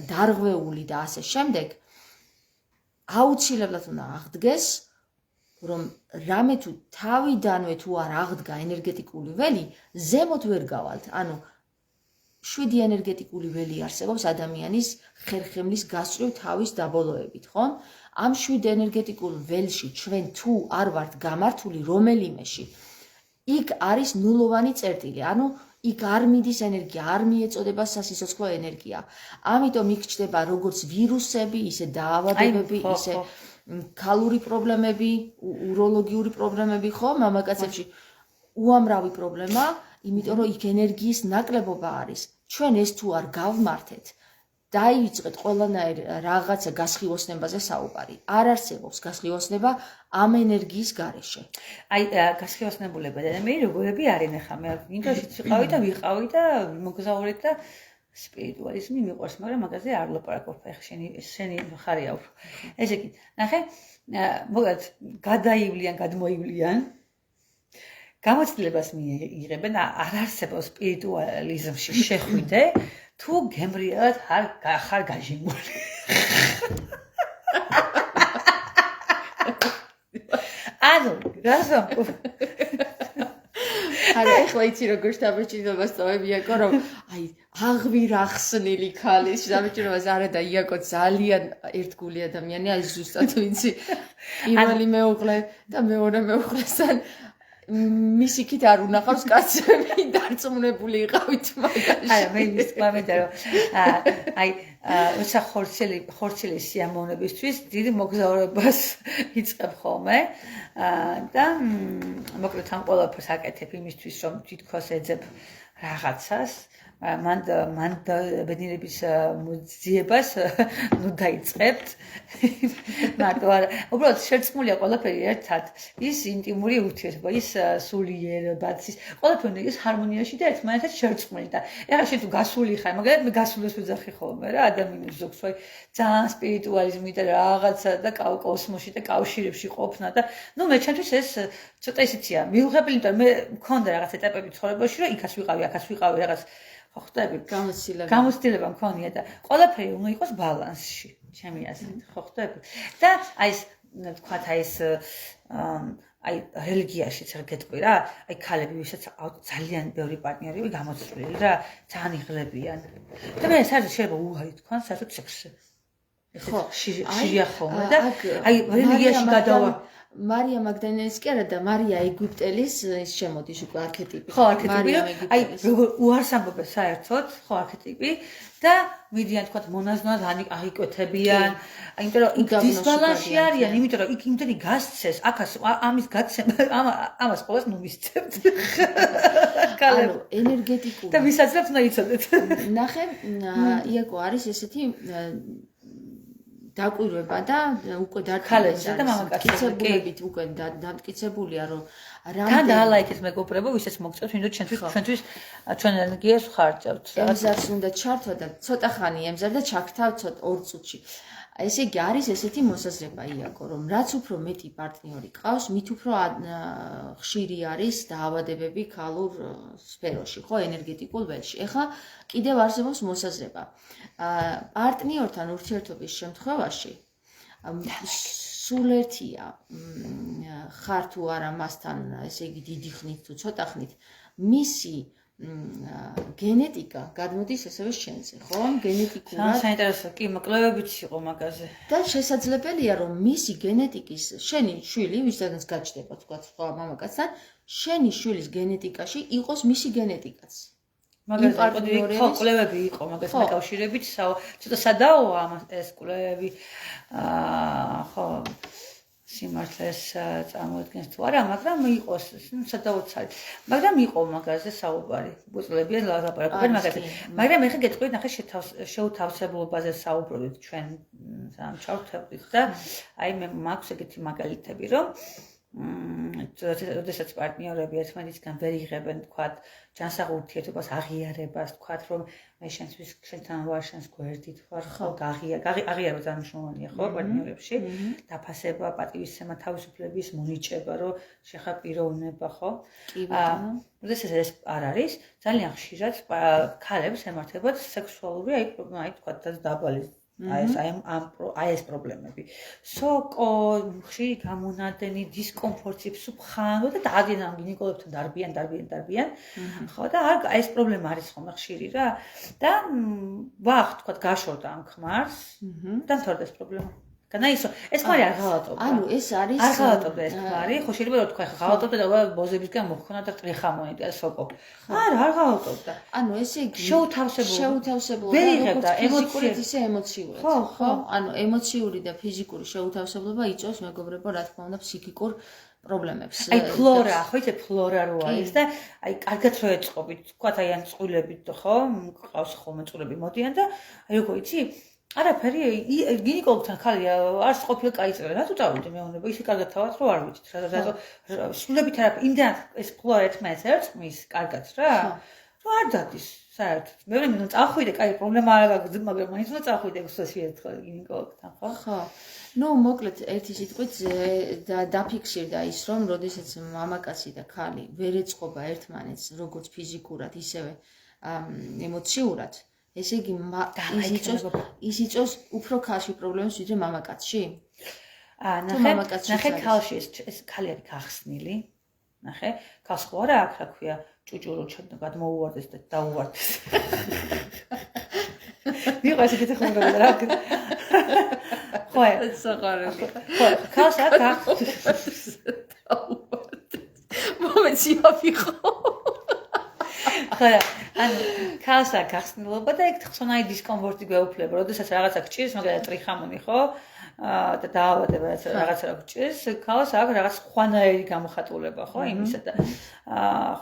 დარღვეული და ასე შემდეგ, აუცილებლად უნდა აღდგეს, რომ რამე თუ თავიდანვე თუ არ აღდგა ენერგეტიკული ველი, ზემოთ ვერ გავალთ. ანუ 7 ენერგეტიკული ველი არსებობს ადამიანის ხერხემლის გასწვრივ თავის დაბოლოებით, ხო? ამ 7 ენერგეტიკულ ველში ჩვენ თუ არ ვართ გამართული რომელიმეში, იქ არის ნულოვანი წერტილი, ანუ იქ არ მიდის ენერგია, არ მიეწოდება სასიცოცხლო ენერგია. ამიტომ იქ ჩნდება როგორც ვირუსები, ისე დაავადებები, ისე ქალური პრობლემები, უროლოგიური პრობლემები, ხო, მამაკაცებში უამრავი პრობლემა, იმიტომ რომ იქ ენერგიის ნაკლებობა არის. ჩვენ ეს თუ არ გავმართეთ დაივიწყეთ ყველანაირ რაღაცა გასხივოსნებაზე საუბარი. არ არსებობს გასხივოსნება ამ ენერგიის გარეშე. აი გასხივოსნებულება და მე როგორები არიან ხა მე ინდოშიც ვიყავი და ვიყავი და მოგზაურეთ და სპირიტუალიზმი მიყვარს, მაგრამ მაგაზე არ ვლაპარაკობ. ეხლა შენი ხარია უფრო. ესე იგი, ნახე, მოგად გადაივლიან, გადმოივლიან. გამოცდილებას მიიღებენ, არ არსებობს სპირიტუალიზმში შეხვიდე, თუ გემრიელად ხარ გაჟიმული. ანუ, რასო? არა, ეხლა იცი როგორ შთაბეჭდილებას წავები იაკო, რომ აი აღვირახსნილი ქალის შთაბეჭდილებას არა და იაკო ძალიან ერთგული ადამიანია, აი ზუსტად ვიცი. პირველი მეუღლე და მეორე მეუღლესთან მისი იქით არ უნახავს კაცები დარწმუნებული იყავით მაგაში. არა, მე ის მომენტა რომ აი როცა ხორცელი სიამოვნებისთვის დიდი მოგზაურობას იწყებ ხოლმე და მოკლედ ამ ყველაფერს აკეთებ იმისთვის რომ თითქოს ეძებ რაღაცას მან ბედნიერების მოძიებას ნუ დაიწყებთ მარტო არა უბრალოდ შერწყმულია ყველაფერი ერთად ის ინტიმური ურთიერთობა ის სულიერებაც ის ყველაფერი ის ჰარმონიაში და ერთმანეთად შერწყმული და ეხლა შენ თუ გასული ხარ მაგალითად მე გასულს ვიძახი ხოლმე რა ადამიანებს ზოგს ვაი ძალიან სპირიტუალიზმი და რაღაცა და კოსმოსში და კავშირებში ყოფნა და ნუ მე ჩემთვის ეს ცოტა ისეთია მიუღებელი იმიტომ მე მქონდა რაღაც ეტაპები ცხოვრებაში რომ იქაც ვიყავი აქაც ვიყავი რაღაც ხოხტები გამოცდილება მქონია და ყველაფერი უნდა იყოს ბალანსში ჩემი აზრით ხო ხტები და აი ეს თქვათ აი ეს აი რელიგიაშიც რა გეტყვი რა აი ქალები ვისაც ძალიან ბევრი პარტნიორები გამოცვლილი რა ძალიან იღლებიან და მე საერთოდ შეიძლება უარი თქვან საერთოდ სექსზე ხო შია ხოლმე და აი რელიგიაში გადავა მარია მაგდალენელის კი არა და მარია ეგვიპტელის ის შემოდის უკვე არქეტიპი. ხო, არქეტიპი. აი, როგორ უარს ამბობენ საერთოდ, ხო, არქეტიპი და მიდიან თქვა მონაზვნად აღიკვეთებიან. აი, იმიტომ რომ იქ დისბალანსი არიან, იმიტომ რომ იქ იმდენი გასცეს, აქაც ამის გაცემა, ამას ყოველს ნუ მისცემთ. ანუ ენერგეტიკული. და ვისაც უნდა იცოდეთ. ნახე, იაკო არის ესეთი დაკვირვება და უკვე ქალებზე და მამაკაცებით უკვე დამტკიცებულია რომ თან დაალაიქეთ მეგობრებო ვისაც მოგწევთ ვინდო ჩვენთვის ჩვენ ენერგიას ხარჯავთ ემზარს უნდა ჩართვა და ცოტა ხანი ემზარ და ჩაქრთავ ცოტა 2 წუთში ესე იგი არის ესეთი მოსაზრება იაკო რომ რაც უფრო მეტი პარტნიორი ყავს მით უფრო ხშირი არის დაავადებები ქალურ სფეროში ხო ენერგეტიკულ ველში ეხლა კიდევ არსებობს მოსაზრება პარტნიორთან ურთიერთობის შემთხვევაში სულ ერთია ხარ თუ არა მასთან ესე იგი დიდი ხნით თუ ცოტა ხნით მისი გენეტიკა გადმოდის ასევე შენზე, ხო? გენეტიკურად. საინტერესო, კი, მოკლებებიც იყო მაგაზე. და შესაძლებელია, რომ მისი გენეტიკის, შენი შვილი, ვისაც გაჩნდება, თქვა სხვა მამაკაცთან, შენი შვილის გენეტიკაში იყოს მისი გენეტიკაც. მაგალითად, ხო, კვლევები იყო მაგას მეკავშირებით, ცოტა სადაოა ეს კვლევები. ხო სიმართლეს წარმოადგენს თუ არა, მაგრამ იყოს, სადაოც არის. მაგრამ იყო მაგაზე საუბარი. უწლებიან ლაპარაკობენ მაგაზე. მაგრამ ეხლა გეტყვით, ნახე შეუთავსებლობაზე საუბრობთ ჩვენ ჩავთვლით და აი მე მაქვს ეგეთი მაგალითები, რომ როდესაც პარტნიორები ერთმანეთისგან ვერ იღებენ, თქვათ, ჯანსაღ ურთიერთობას აღიარებას, თქვათ, რომ მე შენთან ვარ, შენს გვერდით ვარ, ხო, აღიარება ძალიან მნიშვნელოვანია, ხო, პარტნიორებში, დაფასება, პატივისცემა, თავისუფლების მონიჭება, რომ შეხა პიროვნება, ხო? კი, ბატონო. როდესაც ეს არ არის, ძალიან ხშირად ქალებს ემართებათ სექსუალური, აი, თქვათ, დაბალი აი ეს პრობლემები. სოკო, ხშირი გამონადენი, დისკომფორტი, ფსუხანო და დადიან ამ გინეკოლოგთან დარბიან. ხო და აი ეს პრობლემა არის ხომ ხშირი რა. და ვახ, თქვათ, გაშორდა ამ ხმარს და მთავრდა ეს პრობლემა. განაისო, ეს ხმარი არ ღალატობდა. ანუ ეს არის არ ღალატობდა ეს ხმარი, ხო შეიძლება რომ თქვა ღალატობდა და ბოზებისგან მოხდა და ტრიხამონი და სოკო. არ ღალატობდა. ანუ ესე იგი შეუთავსებლობა ვერ იღებდა ემოციური ისე ემოციურად. ხო, ანუ ემოციური და ფიზიკური შეუთავსებლობა იწვევს მეგობრებო, რა თქმა უნდა, ფსიქიკურ პრობლემებს. აი ფლორა, ხო იცი ფლორა რო არის და აი კარგად რო ეწყობით, თქვათ აი ან წყვილებით ხო, ყავს ხოლმე წყვილები მოდიან და აი როგორ იცი, არაფერი გინეკოლოგთან ხალია არც ყოფილი კაიწერა, რატო წავიდე მეუნება, ისე კარგად თავად რო არ ვიცით, რატო სულებით არაფერი, იმდან ეს ფლორა ერთმანეთს ერწყმის კარგად რა. რო არ დადის საერთოდ. მე მგონი წავხვიდე, კაი პრობლემა არ აქვს, მაგრამ მაინც უნდა წავხვიდე უცხოეთში ერთხელ გინეკოლოგთან, ხო? ხო. ნუ მოკლედ ერთი სიტყვით დაფიქსირდა ის, რომ როდესაც მამაკაცი და ქალი ვერ ეწყობა ერთმანეთს, როგორც ფიზიკურად, ისევე ემოციურად, ესე იგი ის იწვევს უფრო ქალში პრობლემებს, ვიდრე მამაკაცში? ნახე ქალში ეს ქალი არის გახსნილი. ნახე, ქალს ხო არა აქვს, რა ქვია, ჭუჭურო გადმოუვარდეს და დაუვარდეს. ვიღა ესეთი ხმრობა რა. ხო, საყარელი. ხო, ქალს აქვს. მომენტი ავიღო. ხო, ანუ ქალს აქვს გახსნილობა და ეგ ხსონაი დისკომფორტი გვეუფლება, როდესაც რაღაცა გჭირს, მაგალითად ტრიხამონი ხო? და დაავადება რაღაცა რა გჭირს, ქალს აქვს რაღაც ხვანაერი გამოხატულება, ხო, იმისა და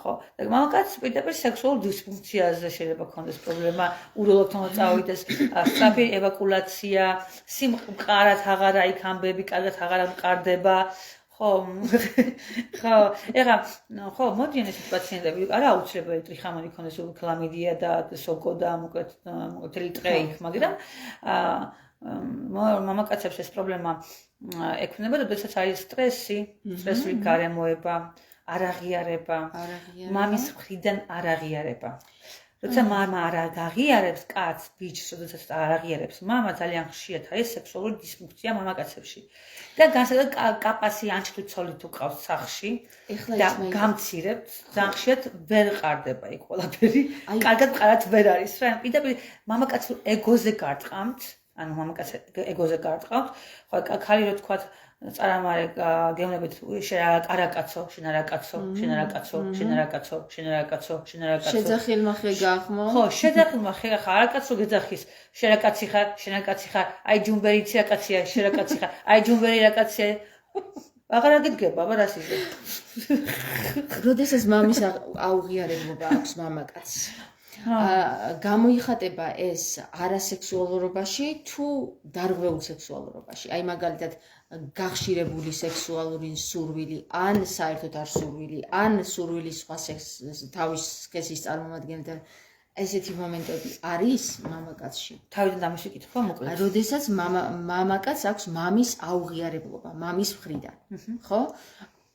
ხო. და მამაკაცს პირდაპირ სექსუალურ დისფუნქციაზე შეიძლება ქონდეს პრობლემა, უროლოგთან წავიდეს, სწრაფი ევაკულაცია, სიმყარად აღარ აიქ ამბები, კარგად აღარ მყარდება. ხო, ეხლა ხო, მოდიან ესეთ პაციენტები, არა აუცილებელი ტრიხამონი ქონდეს, ქლამიდია და სოკო და მოკლედ ტრიტყე იქ, მაგრამ მამაკაცებს ეს პრობლემა ექმნება, როდესაც არის სტრესული გარემოება, არაღიარება, მამის მხრიდან არაღიარება. როცა მამა არ აღიარებს კაცს, ბიჭს, როდესაც არ აღიარებს მამა, ძალიან ხშირად არის სექსუალური დისფუნქცია მამაკაცებში. და განსაკუთრებით კაპასი ანჩლი ცოლი თუ ყავს სახლში და გამცირებთ, ძალიან ხშირად ვერ ყარდება იქ ყველაფერი. კარგად ყარად ვერ არის რა. პირდაპირ მამაკაცს ეგოზე გარტყამთ, ანუ მამაკაცს ეგოზე გარტყამთ, ხო, ქალი რო თქვათ წარამარე გეუბნებით არაკაცო, შენ არაკაცო, შენ არაკაცო, შენ არაკაცო, შენ არაკაცო, შენ არაკაცო. შეძახილმა ხე გახმო? ხო, შეძახილმა ხე ხარ, არაკაცო გეძახის, შენ რაკაცი ხარ, შენ რაკაცი ხარ, აი ჯუმბერიცი რაკაცია, შენ რაკაცი ხარ, აი ჯუმბერი რაკაცია. აღარ აგიდგება, აბა რას იზრდ. როდესაც მამის აუღიარებლობა აქვს მამაკაცს. გამოიხატება ეს არასექსუალურობაში თუ დარღვეულ სექსუალურობაში. აი მაგალითად გახშირებული სექსუალური სურვილი, ან საერთოდ არ სურვილი, ან სურვილის სხვა თავის სქესის წარმომადგენელთან ესეთი მომენტები არის მამაკაცში. თავიდან ამის ვიკითხვა მოკლედ. როდესაც მამაკაცს აქვს მამის აუღიარებლობა, მამის მხრიდან, ხო?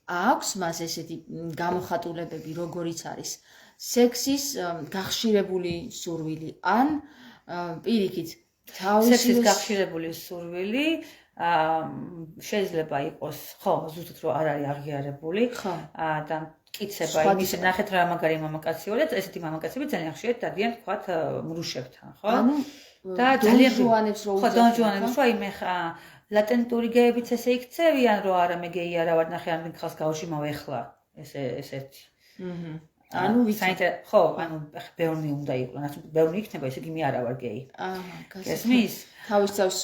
აქვს მას ესეთი გამოხატულებები, როგორიც არის სექსის გახშირებული სურვილი, ან პირიქით სექსის გახშირებული სურვილი შეიძლება იყოს, ხო, ზუსტად რომ არ არის აღიარებული და მტკიცება იმის ნახეთ რა მაგარი მამაკაცი ვარ და ესეთი მამაკაცები ძალიან ხშირად დადიან თქვათ მრუშებთან, ხო? და ძალიან დონჟუანებს რო ხო, დონჟუანებს რო მე ხა ლატენტური გეებიც ესე იქცევიან რომ არა მე გეი არა ვარ, ნახე ამ ხალხს გავშიმავ ეხლა ესეთი. ანუ ვიცით ხო, ანუ ბევრი უნდა იყოს, ანუ ბევრი იქნება, ესე იგი მე არა ვარ გეი. გესმის? თავის თავს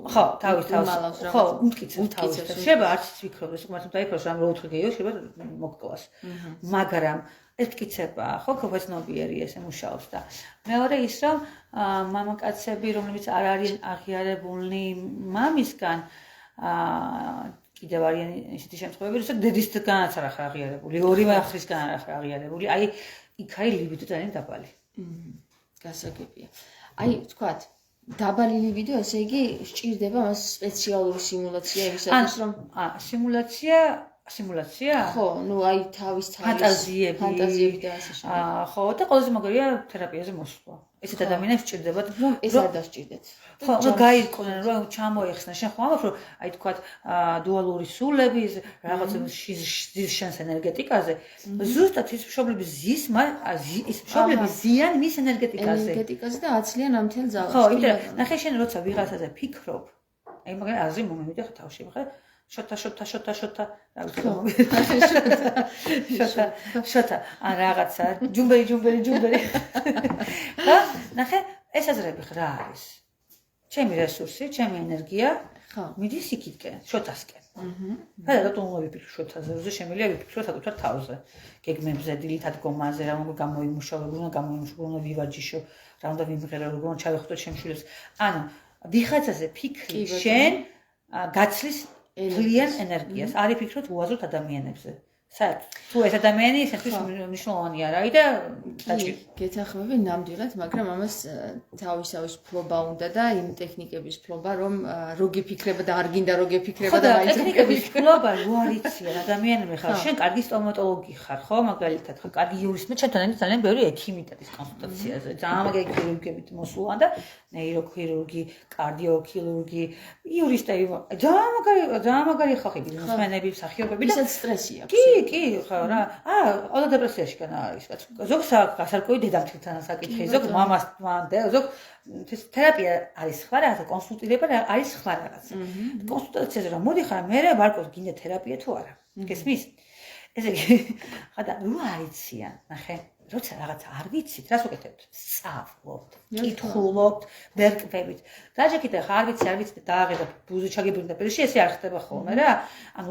ხო, თავის თავს. ხო, უმტკიცებს თავის თავს. შეიძლება არც ვფიქრობ, მაგრამ დაიფროს რომ რო უთხრი გეიო, შეიძლება მოგკლას. მაგრამ ეს მტკიცება, ხო, ქობეცნობიერი ესე მუშაობს და მეორე ის რომ მამაკაცები, რომლებიც არ არის აღიარებულნი მამისგან, კიდევ არიან ისეთი შემთხვევები, როცა დედისგანაც არ ახარ აღიარებული, ორივე ახლისგან არ ახარ აღიარებული, აი იქ არის ლიბიდო ძალიან დაბალი. გასაგებია. აი, თქვათ, დაბალი ლიბიდო, ესე იგი, სჭირდება მას სპეციალური სიმულაცია იმისათვის, რომ სიმულაცია? ხო, ნუ აი თავის ფანტაზიები და ასე შემდეგ. ხო, და ყველაზე მაგრია თერაპიაზე მოსვლა. ესეთ ადამიანებს სჭირდებათ, რომ ეს არ დასჭირდეთ. ხო, გაიყვნენ, რომ ჩამოეხსნა, შენ ხო ამბობ, რომ აი თქვათ დუალური სულები, რაღაცა შენს ენერგეტიკაზე, ზუსტად ის მშობლები ზის, ის მშობლები ზიან მის ენერგეტიკაზე. ენერგეტიკაზე და აცლიან ამ თელ ძალას. ხო, იმიტომ ნახე შენ როცა ვიღაცაზე ფიქრობ, აი მაგალითად აზრი მომივიდა ხო თავში, ხა შოთა რა ვიცი შოთა ან რაღაცა ჯუმბერი ხა ნახე ეს აზრები რა არის ჩემი რესურსი ჩემი ენერგია ხო მიდის იქითკენ შოთასკენ და რატომ უნდა ვიფიქროთ აზერზე, შემიძლია ვიფიქროთ საკუთარ თავზე, გეგმებზე, დილით დგომაზე, რა უნდა გამოიმუშავო, უნდა გამოიმუშავო, უნდა ვივარჯიშო, რა უნდა ვიმღერო, როგორ უნდა ჩავეხუტო შემშვილებს. ანუ ვიხაცაზე ფიქრი შენ გაცლის ძალიან ენერგიას. არ იფიქროთ უაზროდ ადამიანებზე. საერთოდ თუ ეს ადამიანი ისეთის მნიშვნელოვანი არა და საჭირო. გეთახმები ნამდვილად, მაგრამ ამას თავისავის ფლობა უნდა და იმ ტექნიკების ფლობა, რომ რო გიფიქრება და არ გინდა რო გიფიქრება და მაინც ტექნიკების ფლობა რო არიციან ადამიანები ხარ, შენ კარგი სტომატოლოგი ხარ, ხო, მაგალითად, ხო, კარგი იურისტი, ჩვენთან ძალიან ბევრი ექიმი დადის კონსულტაციაზე. ძალიან მაგარი ქირურგებით მოსულან და ნეიროქირურგი, კარდიოქირურგი, იურისტები, ძალიან მაგარი ხალხი, ბიზნესმენები, მსახიობები და ისაც სტრესი აქვს. კი, ხო რა. ყველა დეპრესიაში განა არის, კაც. ზოგ გასარკვევი დედამთილთან საკითხი, ზოგ მამასთან და ზოგ თერაპია არის სხვა რაღაცა, კონსულტირება არის სხვა რაღაცა. კონსულტაციაზე რომ მოდიხარ, მე ვარკვევ გინდა თერაპია თუ არა. გესმის? ესე იგი, ხადა, რო არიციან, ნახე. როცა რაღაცა არ ვიცით, რას უკეთებთ? სწავლობთ, კითხულობთ, ვერკბებით. რაჯექით ახლა არ ვიცი და დააღედა ბუზი ჩაგიბრუნდა პერიოდში, ესე არ ხდება ხოლმე რა. ანუ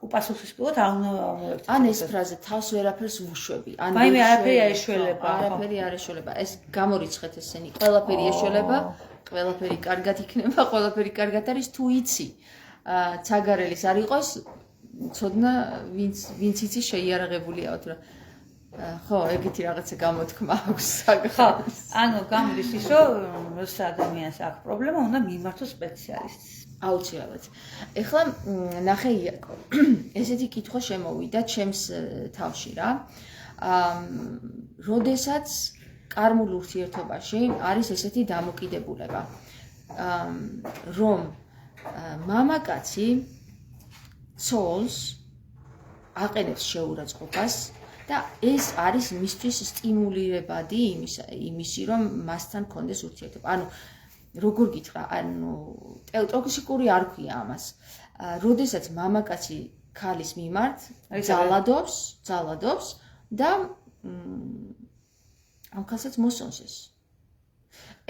უპასუხისმგებლად არ უნდა ან ეს ფრაზა თავს ვერაფერს ვუშვები. ან მაიმე არაფერი არ ეშველება. არაფერი არ ეშველება. ეს გამორიცხეთ ესენი. ყველაფერი ეშველება, ყველაფერი კარგად იქნება, ყველაფერი კარგად არის თუ იცი. ცაგარელის არ იყოს, ცოდნა ვინც იცი შეიარაღებულია თუ რა. ხო, ეგეთი რაღაცა გამოთქმა აქვს საკითხს. ანუ გამოდის ის, რომ როცა ადამიანს აქვს პრობლემა, უნდა მიმართოს სპეციალისტს. აუცილებლად. ეხლა ნახე იაკო. ესეთი კითხვა შემოვიდა ჩემს თავში რა. როდესაც კარმულ ურთიერთობაში არის ესეთი დამოკიდებულება, რომ მამაკაცი ცოლს აყენებს შეურაცხყოფას და ეს არის მისთვის სტიმულირებადი იმისი, რომ მასთან კონდეს ურთიერთობა. ანუ როგორ გითხრა, ანუ ტოქსიკური არ ქვია ამას. როდესაც მამაკაცი ქალის მიმართ ძალადობს და ამ ქალსაც მოსწონს ეს.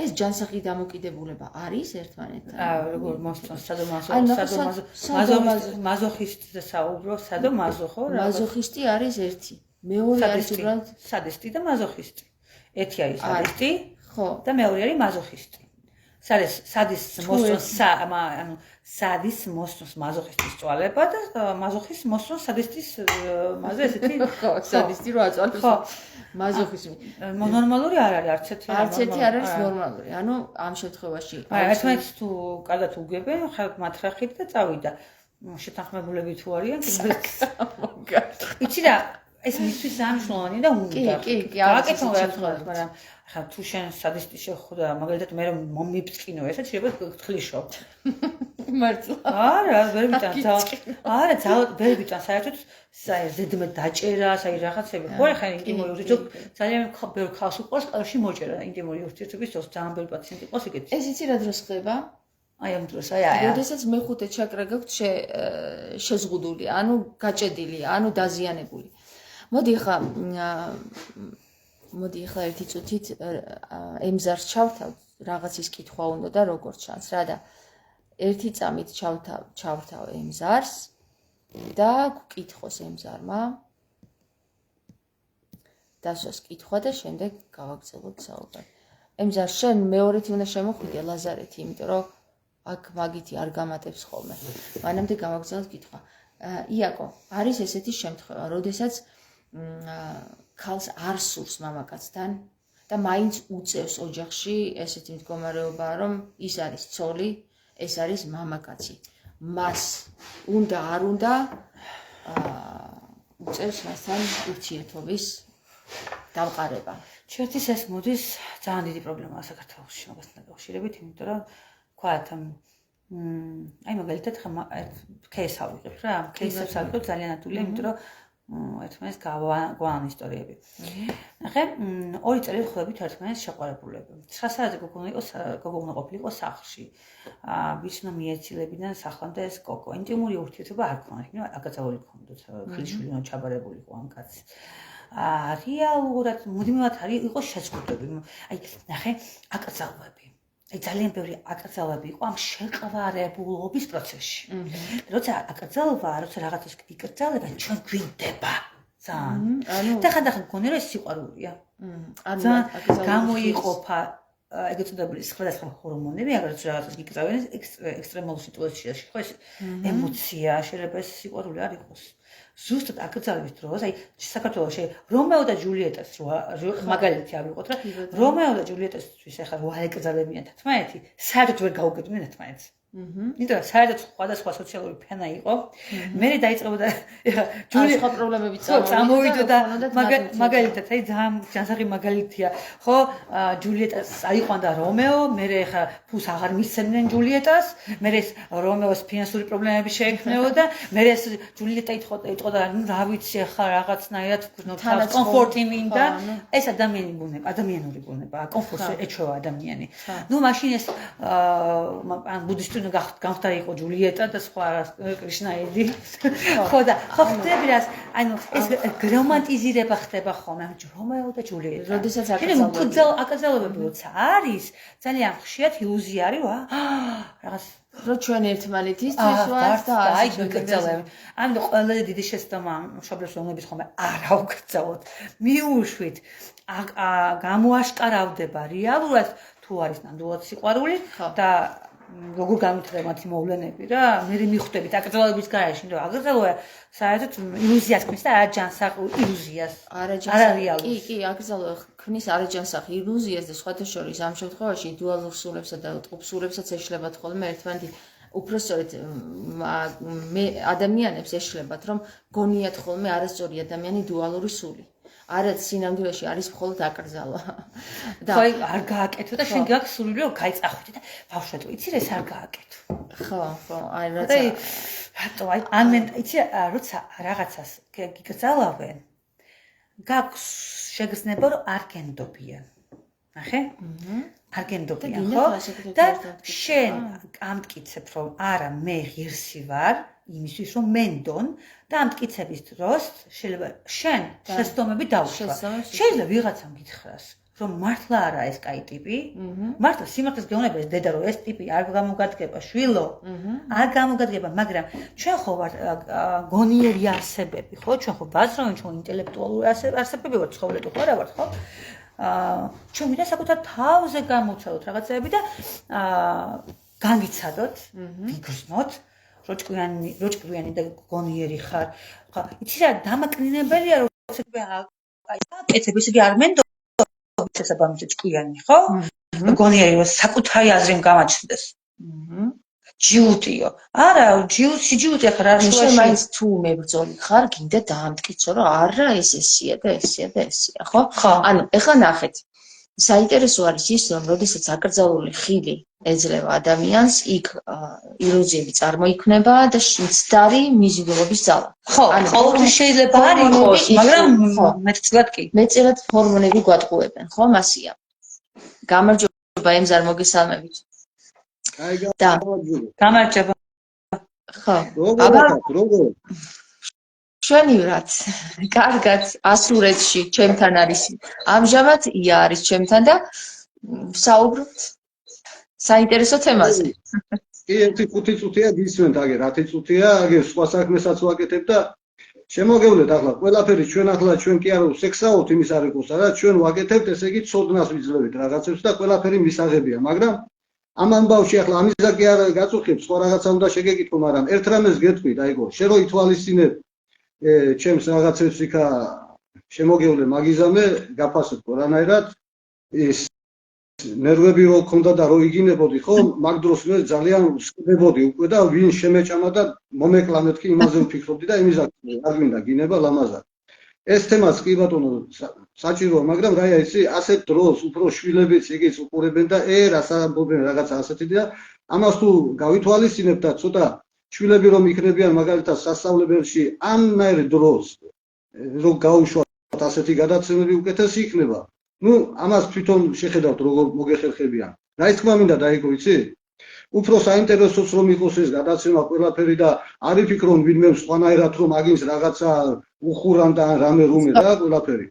ეს ჯანსაღი დამოკიდებულება არის ერთმანეთთან. როგორ მოსწონს, მაზოხისტი და საუბრო, სადომაზოხო რა. მაზოხისტი არის ერთი. მეორე არის უბრალოდ სადისტი და მაზოხისტი. ერთი არის სადისტი, ხო, და მეორე არის მაზოხისტი. სადის მოსწონს ანუ სადის მოსწონს მაზოხისტის წვალება და მაზოხის მოსწონს სადისტის მასე ესეთი სადისტი რო აწვალებს. ხო, მაზოხიზმი. ნორმალური არ არის არც ერთი. არც ერთი არ არის ნორმალური. ანუ ამ შემთხვევაში ერთმანეთს თუ კარგად უგებენ, ხალხ მათრახით და წავიდა. შეთანხმებულები თუ არიან, იცი რა, ეს მისთვის სამშლოვანი და უნდა. კი, აკეთო რა თქმა უნდა, მაგრამ ხა თუ შენ სადისტი შეხვდა, მაგალითად მე რომ მომიფწკინო, ესეც შეიძლება გთხლიშო. მართლა. არა, ვერ ვიტან არა, ვერ ვიტან საერთოდ ზედმეტ დაჭერა, რაღაცები. ხო, ხა ინტიმური ურთიერთობა ძალიან ბევრ ხალხს უყვარს, ყალში მოჭერა ინტიმური ურთიერთობის დროს ძალიან ბევრი პაციენტი ყავს ეგეთი. ეს იცი რა დროს ხდება? აი ამ დროს, აი. როდესაც მეხუთე ჩაკრა გაქვს შეზღუდული, ანუ გაჭედილია, ანუ დაზიანებული. მოდი ახლა ერთი წუთით ემზარს ჩავთავ, რაღაცის კითხვა უნდა და როგორ ჩანს რა და ერთი წამით ჩავთავ ემზარს და გკითხოს ემზარმა დასვას კითხვა და შემდეგ გავაგრძელოთ საუბარი. ემზარ, შენ მეორეთი უნდა შემოხვიდე ლაზარეთი, იმიტომ რომ აქ მაგითი არ გამატებს ხოლმე. მანამდე გავაგრძელოთ კითხვა. იაკო, არის ესეთი შემთხვევა, როდესაც ქალს არ სურს მამაკაცთან და მაინც უწევს ოჯახში ესეთი მდგომარეობაა, რომ ის არის ცოლი, ეს არის მამაკაცი. მას უნდა არ უნდა უწევს მასთან ურთიერთობის დამყარება. ჩვენთვის ეს მოდის ძალიან დიდი პრობლემაა საქართველოში მაგასთან დაკავშირებით, იმიტომ რომ ვთქვათ, აი მაგალითად ხა кейსს ავიღებ რა, кейსებს ავიღებ ძალიან ადვილია, იმიტომ რომ ერთმანეთს გვაან ისტორიები. ნახე, ორი წელი ხვდებით ერთმანეთს შეყვარებულები. 9 საათზე გოგო უნდა ყოფილიყო სახლში. ვიცნა მიეცილებიდან სახლამდე ეს გოგო. ინტიმური ურთიერთობა არ ქონდა, აკაცავული ქონდათ, ქლიშვილი უნდა ჩაბარებულიყო ამ კაცს. რეალურად მუდმივად იყო შეზღუდვები. აი, ნახე, აკაცავები. ძალიან ბევრი აკრძალვები იყო ამ შეყვარებულობის პროცესში. როცა აკრძალვა, როცა რაღაცას იკრძალება, ჩვენ გვინდება. ძალიან. და ხანდახან გქონია რომ ეს სიყვარულია. გამოიყოფა ეგრეთ წოდებული სხვადასხვა ჰორმონები, აგრეთვე რაღაცას იკრძალენ ექსტრემალურ სიტუაციაში, ხო ეს ემოცია შეიძლება ეს სიყვარული არ იყოს. ზუსტად აკრძალვის დროს, აი საქართველოში რომეო და ჯულიეტას მაგალითი ავიღოთ, რა რომეო და ჯულიეტასთვის ახლა რო აეკრძალებიან ერთმანეთი, საერთოდ ვერ გაუგებდნენ ერთმანეთს. იმიტომ რომ საერთოდ სხვადასხვა სოციალური ფენა იყო. მე დაიწყებოდა ეხლა ჯული სხვა პრობლემები წამოვიდა მაგალითად აი ძალიან ჯანსაღი მაგალითია. ხო, ჯულიეტას აიყვანდა რომეო, მე ეხლა ფულს აღარ მისცემდნენ ჯულიეტას, მე ეს რომეოს ფინანსური პრობლემები შეექმნებოდა, მე ეს ჯულიეტა იტყოდა, ნუ რა ვიცი ახლა რაღაცნაირად თავს კომფორტი მინდა. ეს ადამიანური ბუნება, კომფორტს ეჩვევა ადამიანი. ნუ მაშინ ეს ბუდისტური გამხდა იყო ჯულიეტა და სხვა კრიშნაიდი. ხო და ხო ხდები რას, ანუ ეს რომანტიზირება ხდება ხოლმე, რომეო და ჯულიეტა. როდესაც აკრძალვები როცა არის, ძალიან ხშირად ილუზია არის, რაღაც რომ ჩვენ ერთმანეთისთვის ვართ და აი გკრძალავენ. ამიტომ ყველაზე დიდი შეცდომა მშობლებს რომლებიც ხოლმე არ აუკრძალოთ. მიუშვით გამოაშკარავდება რეალურად თუ არის ნამდვილად სიყვარული და როგორ გამოიწვია მათი მოვლენები რა, მე მიხვდებით აკრძალვების გარეშე, რომ აკრძალვა საერთოდ ილუზიას ქმნის და არაჯანსაღ ილუზიას. არაჯანსაღი. კი, აკრძალვა ქმნის არაჯანსაღ ილუზიას და სხვათა შორის ამ შემთხვევაში დუალურ სულებსა და ტყუპ სულებსაც ეშლებათ ხოლმე ერთმანეთი. უпростоრეთ ადამიანებს ეშლებათ, რომ გონიათ ხოლმე არასწორი ადამიანი დუალური სული. არა სინამდვილეში არის მხოლოდ აკრძალვა. და ხო არ გააკეთო და შენ გაქვს სული რომ გაიწახვიდე და ბავშვად იცი რა ეს არ გააკეთო. ხო, აი რატო აი ამენ იცი როცა რაღაცას გიგრძალავენ გაქვს შეგრძნება რომ არ გენდობიან. ნახე? არ გენდობიან ხო? და შენ ამტკიცებ რომ არა მე ღირსი ვარ იმისთვის რომ მენდონ და ამტკიცების დროს შეიძლება შენ შეცდომები დაუშვა. შეიძლება ვიღაცამ გითხრას რომ მართლა არა ეს კაი ტიპი, მართლა სიმართლეს გეუბნება ეს დედა რომ ეს ტიპი არ გამოგადგება შვილო, არ გამოგადგება, მაგრამ ჩვენ ხო ვარ გონიერი არსებები, ხო? ჩვენ ხო ბაზროვენ ჩვენ ინტელექტუალური არსებები ვართ, ცხოვრები ხო არა ვართ, ხო? ჩვენ მინდა საკუთარ თავზე გამოვცადოთ რაღაცები და განვიცადოთ, ვიგრძნოთ როჭკვიანი და გონიერი ხარ. ხო, იცი რა დამაკნინებელია რომ აკეთებ, ისე არ მენდო შესაბამისად ჭკვიანი, ხო? გონიერი რომ საკუთარი აზრი გამაჩნდეს. ჯიუტიო. არა, ჯიუტი ახლა რა შენ მაინც თუ მებრძოლი ხარ, გინდა დაამტკიცო რომ არა ეს ესია და ესია და ესია, ხო? ანუ ეხლა ნახეთ. საინტერესო არის ის, რომ როდესაც აკრძალული ხილი ეძლევა ადამიანს, იქ ილუზიები წარმოიქმნება და მცდარი მიზიდულობის ძალა. ხო, ყოველთვის შეიძლება არ იყოს, მაგრამ მეტწილად კი. მეტწილად ჰორმონები გვატყუებენ, ხო, მასია. გამარჯობა ემზარ მოგესალმებით. და გამარჯობა. ხო. აბა შვენივრად, კარგად, ასურეთში ჩემთან არის. ამჟამად ია არის ჩემთან და საუბრობთ საინტერესო თემაზე. კი, 1-5 წუთია გისმენთ, აგერ 10 წუთია, აგერ სხვა საქმესაც ვაკეთებ და შემოგევლეთ ახლა ყველაფერი ჩვენ ახლა ჩვენ კი არ სექსაოთ იმის არ იყოს, რა ჩვენ ვაკეთებთ, ესე იგი ცოდნას ვიძლევით რაღაცებს და ყველაფერი მისაღებია, მაგრამ ამ ამბავში ახლა ამისა კი არ გაწუხებ, სხვა რაღაცა უნდა შეგეკითხო, მაგრამ ერთ რამეს გეტყვით, აიგო, შენ რო ითვალისწინებ ჩემს რაღაცებს იქა შემოგევლე მაგიზამე, გაფასებ რანაირად ის ნერვები რო ქონდა და რო იგინებოდი ხო, მაგ დროს მე ძალიან ვსკდებოდი უკვე და ვინ შემეჭამა და მომეკლა მეთქი იმაზე ვფიქრობდი და იმის არ გვინდა გინება ლამაზად. ეს თემაც კი ბატონო საჭიროა, მაგრამ რაია იცი, ასეთ დროს უფრო შვილებიც იგიც უყურებენ და რას ამბობენ რაღაცა ასეთი და ამას თუ გავითვალისწინებ და ცოტა შვილები რომ იქნებიან მაგალითად სასწავლებელში ამნაირ დროს რომ გაუშვათ ასეთი გადაცემები უკეთესი იქნება. ნუ ამას თვითონ შეხედავთ როგორ მოგეხერხებიან. რაიც თქმა მინდა დაიგო იცი? უფრო საინტერესოც რომ იყოს ეს გადაცემა ყველაფერი და არ იფიქრონ ვინმე სხვანაირად რომ აგინს რაღაცა უხურან და რამე რუმე და ყველაფერი.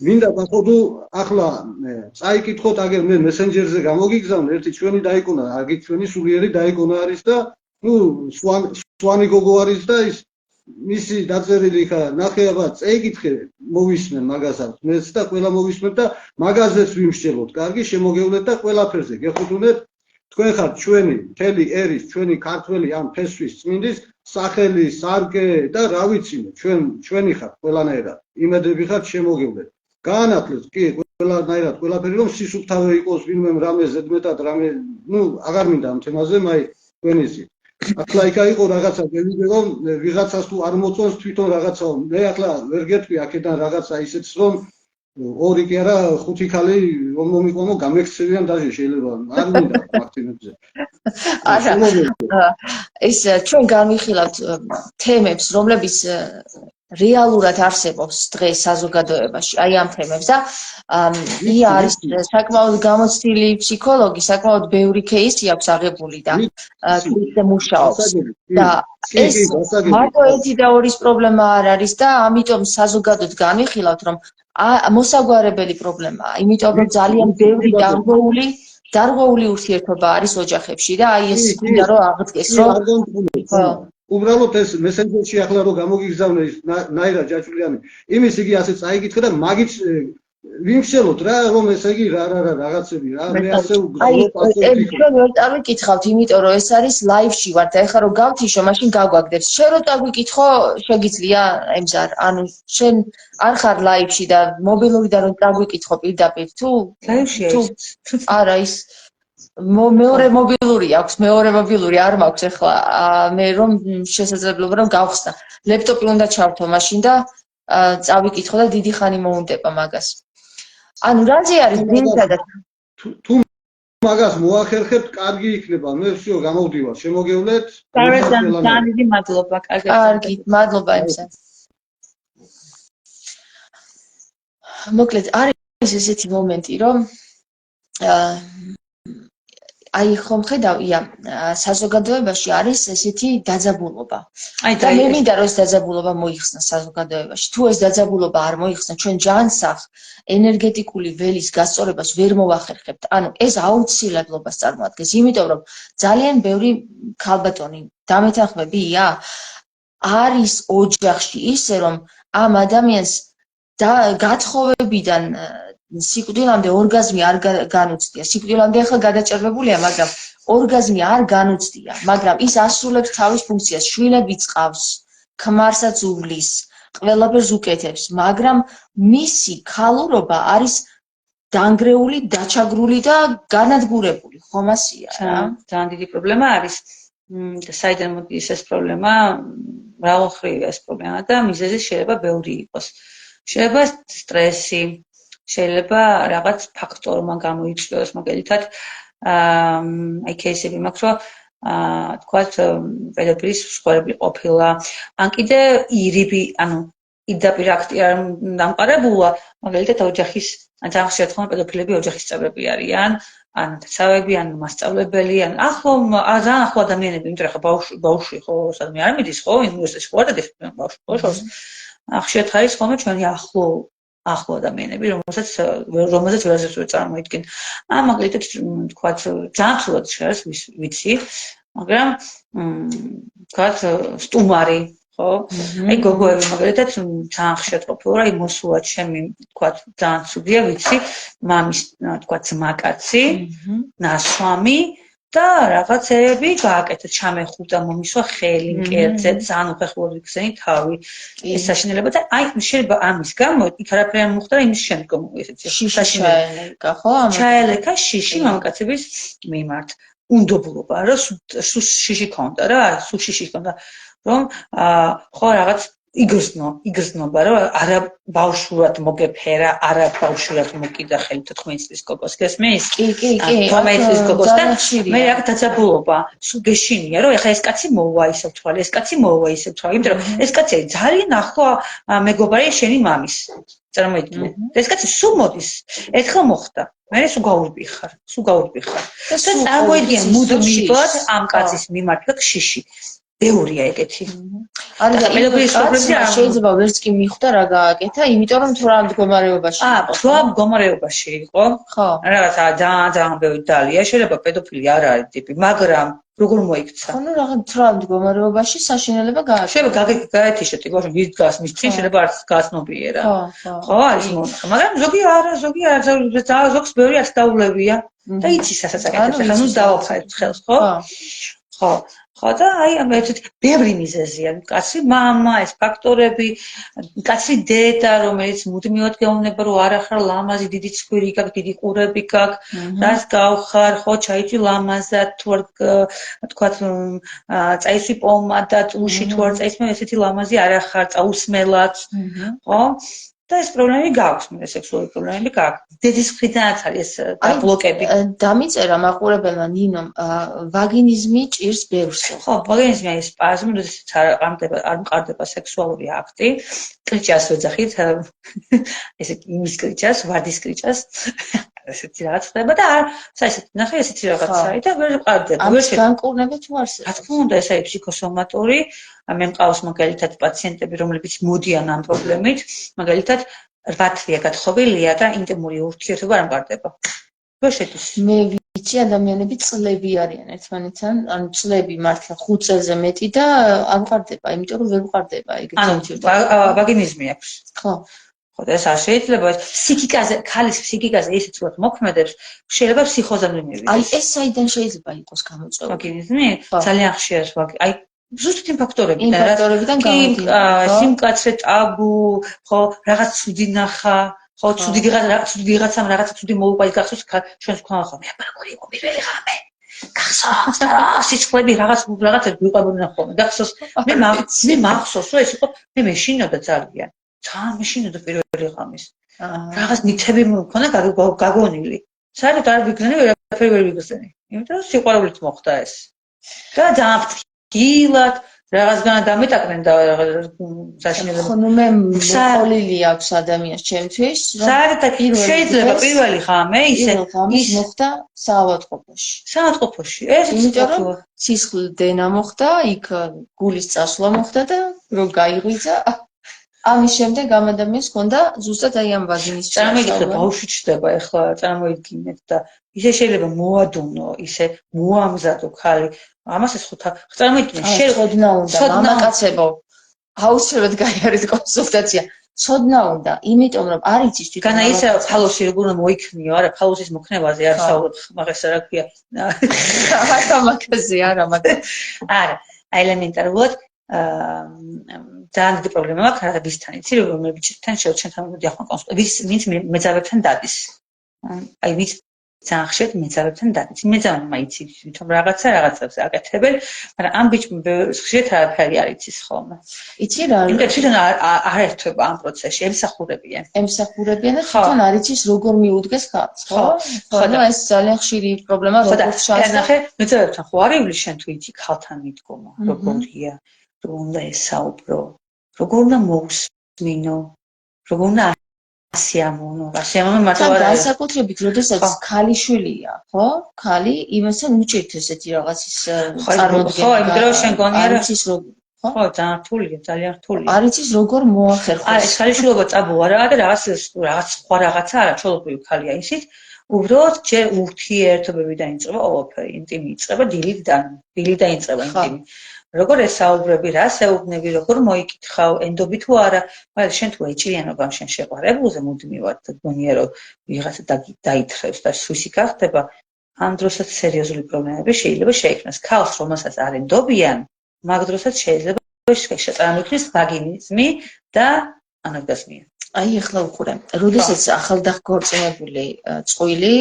მინდა ბახოდო ახლა წაიკითხოთ აგერ მე მესენჯერზე გამოგიგზავნე ერთი ჩვენი დაიკონა აგი ჩვენი სულიერი დაიკონა არის და ნუ სვანი გოგო არის და ის მისი დაწერილი ხა ნახე აბა წაიკითხე მოვისმენ მაგასაც მეც და ყველა მოვისმენ და მაგაზეც ვიმსჯელოთ კარგი შემოგევლეთ და ყველაფერზე გეხუთუნეთ თქვენ ხართ ჩვენი მთელი ერის ჩვენი ქართველი ამ ფესვის წმინდის სახელი სარგე და რა ვიცი ჩვენი ხართ ყველანაირად იმედები ხართ შემოგევლეთ გაანათლეთ კი ყველანაირად ყველაფერი რომ სისუფთავე იყოს ვინმე რამე ზედმეტად რამე ნუ აღარ მინდა ამ თემაზე მაი თქვენისი ახლა იქა იყო რაღაცა მევიდე რომ ვიღაცას თუ არ მოწონს თვითონ რაღაცაო მე ახლა ვერ გეტყვი აქედან რაღაცა ისეთს რომ ორი კი არა ხუთი ხალი რომ მომიყვანო გამექცევიან დაჟე შეიძლება არ მინდა მარტინებზე არა ის ჩვენ განვიხილავთ თემებს რომლებიც რეალურად არსებობს დღეს საზოგადოებაში აი ამ თემებს და ია არის საკმაოდ გამოცდილი ფსიქოლოგი საკმაოდ ბევრი кейსი აქვს აღებული და თვითონ მუშაობს და ეს მარტო ერთი და ორის პრობლემა არ არის და ამიტომ საზოგადოდ განვიხილავთ რომ მოსაგვარებელი პრობლემაა იმიტომ რომ ძალიან ბევრი დარღვეული ურთიერთობა არის ოჯახებში და აი ეს მინდა რომ აღდგეს რომ უბრალოდ ეს მესენჯერში ახლა რომ გამოგიგზავნე ის ნაირა ჯაჭვლიანი იმის იგი ასე წაიკითხე და მაგით ვიმსჯელოთ რა რომ ესე იგი რა რაღაცები რა მე ასე უგზავნო პასუხი ჩვენ ვერ წავიკითხავთ იმიტომ რომ ეს არის ლაივში ვართ და ეხლა რომ გავთიშო მაშინ გაგვაგდებს შენ რო წავიკითხო შეგიძლია ემზარ ანუ შენ არ ხარ ლაივში და მობილურიდან რომ წავიკითხო პირდაპირ თუ ლაივში არა ის მეორე მობილური აქვს მეორე მობილური არ მაქვს ეხლა მე რომ შესაძლებლობა რომ გავხსნა ლეპტოპი უნდა ჩავთო მაშინ და წავიკითხო და დიდი ხანი მოუნდება მაგას ანუ რაზე არის ძირითადად თუ მაგას მოახერხებთ კარგი იქნება მე всё გამოვდივარ შემოგევლეთ ძალიან დიდი მადლობა კარგი მადლობა ემსა მოკლედ არის ესეთი მომენტი რომ აი ხომ ხედავ ია საზოგადოებაში არის ესეთი დაძაბულობა და მე მინდა რომ ეს დაძაბულობა მოიხსნა საზოგადოებაში თუ ეს დაძაბულობა არ მოიხსნა ჩვენ ჯანსაღ ენერგეტიკული ველის გასწორებას ვერ მოვახერხებთ ანუ ეს აუცილებლობას წარმოადგენს იმიტომ რომ ძალიან ბევრი ქალბატონი დამეთანხმებია არის ოჯახში ისე რომ ამ ადამიანს და გათხოვებიდან სიკვდილამდე ორგაზმი არ განუცდია. სიკვდილამდე ახლა გადაჭერბებულია, მაგრამ ორგაზმი არ განუცდია, მაგრამ ის ასრულებს თავის ფუნქციას, შვილებიც ყავს, ქმარსაც უვლის, ყველაფერს უკეთებს, მაგრამ მისი ქალურობა არის დანგრეული, დაჩაგრული და განადგურებული, ხომ ასია რა? ძალიან დიდი პრობლემა არის. საიდან მოდის ეს პრობლემა? მრავალმხრივია ეს პრობლემა და მიზეზი შეიძლება ბევრი იყოს. შეიძლება სტრესი შეიძლება რაღაც ფაქტორმა გამოიწვიოს, მაგალითად, აი кейსები მაქვს, რომ თქვათ, პედოფილის მსხვერპლი ყოფილა, ან კიდე ირიბი, ანუ პირდაპირ აქტი არ დამყარებულა, მაგალითად, ოჯახის, ან ძალიან ხშირად ხომ პედოფილები ოჯახის წევრები არიან, ან თაცავები, ან მასწავლებელი, ან ძალიან ახლო ადამიანები, იმიტომ რომ ხა ბავშვი ხო, სადმე არ მიდის ხო, უნივერსიტეტში ხო არ დადის ბავშვი, ხო შორს. ხშირად არის ხოლმე ჩვენი ახლო ადამიანები, რომელსაც ვერასდროს ვერ წარმოიდგენ. მაგალითად, თქვათ, ძალიან ცუდად შევას ვიცი, მაგრამ თქვათ, სტუმარი, ხო? აი გოგოები მაგალითად ძალიან ხშირად ყოფილა, აი მოსულა ჩემი, თქვათ, ძალიან ცუდია, ვიცი, მამის, თქვათ, ძმაკაცი, ნასვამი და რაღაცეები გააკეთეთ, ჩამეხუდა, მომისვა ხელი, მკერდზე, ძალიან უხეხილად ვიქცენი თავი. ეს საშინელება და აი შეიძლება ამის გამო იქ არაფერი არ მოხდა იმის შემდგომ ესეც საშინელება, ხო? ჩაელექა შიში მამაკაცების მიმართ. უნდობლობა, რა სულ შიში ქონდა რა, სულ შიში ქონდა, რომ ხო რაღაც იგრძნობა, რომ არა ბავშვურად მოგეფერა, არა ბავშვურად მოკიდა ხელი 14 წლის გოგოს. გესმის? კი. 12 წლის გოგოს და მე რა დაძაბულობა, სულ გეშინია, რომ ეხა ეს კაცი მოვა ისევ თვალი, ეს კაცი მოვა ისევ თვალი, იმიტომ რომ ეს კაცი ძალიან ახლო მეგობარია შენი მამის. წარმოიდგინე. ეს კაცი სულ მოდის. ერთხელ მოხდა. მე სულ გაურბიხარ. და წარმოიდგინე მუდმივად ამ კაცის მიმართ შიში. ბევრია ეგეთი. არის და ყველაფრის პრობლემები არ შეიძლება ვერც კი მიხვდა რა გააკეთა, იმიტომ რომ თუ რა მდგომარეობაში იყო. რა მდგომარეობაში იყო? ხო. რაღაცა ძალიან ბევრი დალია, შეიძლება პედოფილი არ არის ტიპი, მაგრამ როგორ მოიქცა? ხო, ნუ რაღაც რა მდგომარეობაში საშინელება გააკეთა. შეიძლება გაეთიშა ტიპი, მის დგას მის წინ შეიძლება არც გაცნობიერა. ხო, არის მონახა, მაგრამ ზოგი არა, ზოგს ბევრი არც დაულებია და იცის რასაც აკეთებს, ახლა ნუ დავაფრთხილებ ხელს, ხო? ხო. ხო და აი ამ ერთ ბევრი მიზეზია. კაცი მამა, ეს ფაქტორები, კაცი დედა, რომელიც მუდმივად გეუბნება, რომ არა ხარ ლამაზი, დიდი ცხვირი გაქვს, დიდი ყურები გაქვს, რას გავხარ, ხო, ჩაიჭი ლამაზად, თუ არ თქვათ წაისვი პომადა, წუში თუ არ წაისმე, ესეთი ლამაზი არა ხარ, წაუსმელად, ხო? და ეს პრობლემები გაქვს, მე სექსუალური პრობლემები გაქვს. დედის მხრიდანაც არის ეს ბლოკები. დამიწერა მაყურებელმა ნინომ ვაგინიზმი ჭირს ბევრს. ხო, ვაგინიზმი არის სპაზმი, როდესაც არ მყარდება სექსუალური აქტი. კრიჭას ვეძახით, ესეთი იმის კრიჭას, ვარდის კრიჭას. ესეთი რაღაც ხდება და საერთოდ ნახე ესეთი რაღაცაა და ვერ მყარდება. ამის განკურნება თუ არსებობს? რა თქმა უნდა, ეს არის ფსიქოსომატური. მე მყავს მაგალითად პაციენტები, რომლებიც მოდიან ამ პრობლემით, მაგალითად 8 თვეა გათხოვილია და ინტიმური ურთიერთობა არ მყარდება. ვერ შედის. მე ვიცი ადამიანები წლები არიან ერთმანეთთან, ანუ წლები მართლა 5 წელზე მეტი და არ მყარდება, იმიტომ რომ ვერ მყარდება ეგეთი ურთიერთობა. ანუ ვაგინიზმი აქვს. ხო. ხო და ეს არ შეიძლება ფსიქიკაზე, ხალის ფსიქიკაზე ისიც უართ მოქმედებს, შეიძლება ფსიქოზამდე მივიდეს. აი ეს საიდან შეიძლება იყოს გამოწვეული? ვაგინიზმი ძალიან ხშირად აი ზუსტად იმ ფაქტორებიდან გამომდინარე. სიმკაცრე, ტაბუ, ხო, რაღაც ცუდი ნახა, ხო, ცუდი ვიღაცამ რაღაცა ცუდი მოუყვება, გახსოვს ჩვენს თქვა ხოლმე, აბა იყო პირველი ღამე. გახსოვს რა, სიცხლები რაღაცა ვიყვებოდნენ ხოლმე. გახსოვს მე მახსოვს რომ ეს იყო მე მეშინოდა ძალიან მეშინოდა პირველი ღამის. რაღაც ნიჩები მქონდა გაგონილი. საერთოდ არ ვიგზნე, ვერაფერი ვერ ვიგზნე. იმიტომ რომ სიყვარულით მოხდა ეს. და ძალიან გილად რაღაცგან დამეტაკდნენ და საშინელება. ხო, ნუ მე მოყოლილი აქვს ადამიანს ჩემთვის, საერთოდ შეიძლება პირველი ღამე ისე მოხდა საავადმყოფოში. საავადმყოფოში. ეს იმიტომ რომ სისხლდენა მოხდა, იქ გულის წასვლა მოხდა და რო გაიღვიძა ამის შემდეგ ამ ადამიანს ჰქონდა ზუსტად აი ამ ვაგინის წარმოიდგინეთ, ბავშვი ჩდება ახლა, წარმოიდგინეთ და ისე შეიძლება მოადუნო, ისე მოამზადო ხალი. ამას ეს ხუთა წარმოიდგინე შეხედნა უნდა მამაკაცებო აუცილებლად გაიარეთ კონსულტაცია ცოდნა უნდა იმიტომ რომ არ იცის თვითონ განა ისე ფალოსი როგორ უნდა მოიქნიო არა ფალოსის მოქნებაზე არ საუბრობ მაგას რა ქვია მაგაზე არა მაგრამ არა ელემენტარულად ძალიან დიდი პრობლემა მაქვს რა ვისთან იცი რომლებიც თან შევჩენთან დიახმო კონსულტაცია ვინც მეძავებთან დადის აი ვინც ძალიან ხშირად მეძავებთან დადის. მეძავი მაიცი თვითონ რაღაცებს აკეთებენ, მაგრამ ამ ბიჭმა ხშირად არაფერი არ იცის ხოლმე. იცი რა? იმიტომ თვითონ არ ერთვება ამ პროცესში, ემსახურებიან. ემსახურებიან და თვითონ არ იცის როგორ მიუდგეს ხალხს, ხო? ხო, და ეს ძალიან ხშირი პრობლემა როგორ შანსი. ნახე, მეძავებთან ხო არ ივლის შენ თუ იცი ხალხთან მიდგომა, როგორია, როგორ უნდა ესაუბრო, როგორ უნდა მოусმინო, როგორ უნდა ასიამონო მარტო არა განსაკუთრებით როდესაც ქალიშვილია ხო ქალი იმასთან უჭირთ ესეთი რაღაცის წარმოდგენა ხო იმიტომ რომ შენ გონია არ იცის როგორ ხო ძალიან რთულია არ იცის როგორ მოახერხოს არა ეს ქალიშვილობა ტაბუ არაა და რაღაც სხვა რაღაცა არა ჩოლობრივი ქალია ისიც უბრალოდ ჯერ ურთიერთობები დაიწყება ყველაფერი ინტიმი იწყება დილით დაიწყება ინტიმი როგორ ესაუბრები, რა საუბნები, როგორ მოიკითხავ, ენდობი თუ არა, მაგრამ შენ თუ ეჭიანობა შენ შეყარებულზე მუდმივად გონია რომ ვიღაცა დაითხრებს და სვისი გახდება, ამ დროსაც სერიოზული პრობლემები შეიძლება შეიქმნას. ქალს რომელსაც არ ენდობიან, მაგ დროსაც შეიძლება შეწამოიქნეს ვაგინიზმი და ანორგაზმია. აი ახლა უყურე, როდესაც ახალდახგორწინებული წყვილი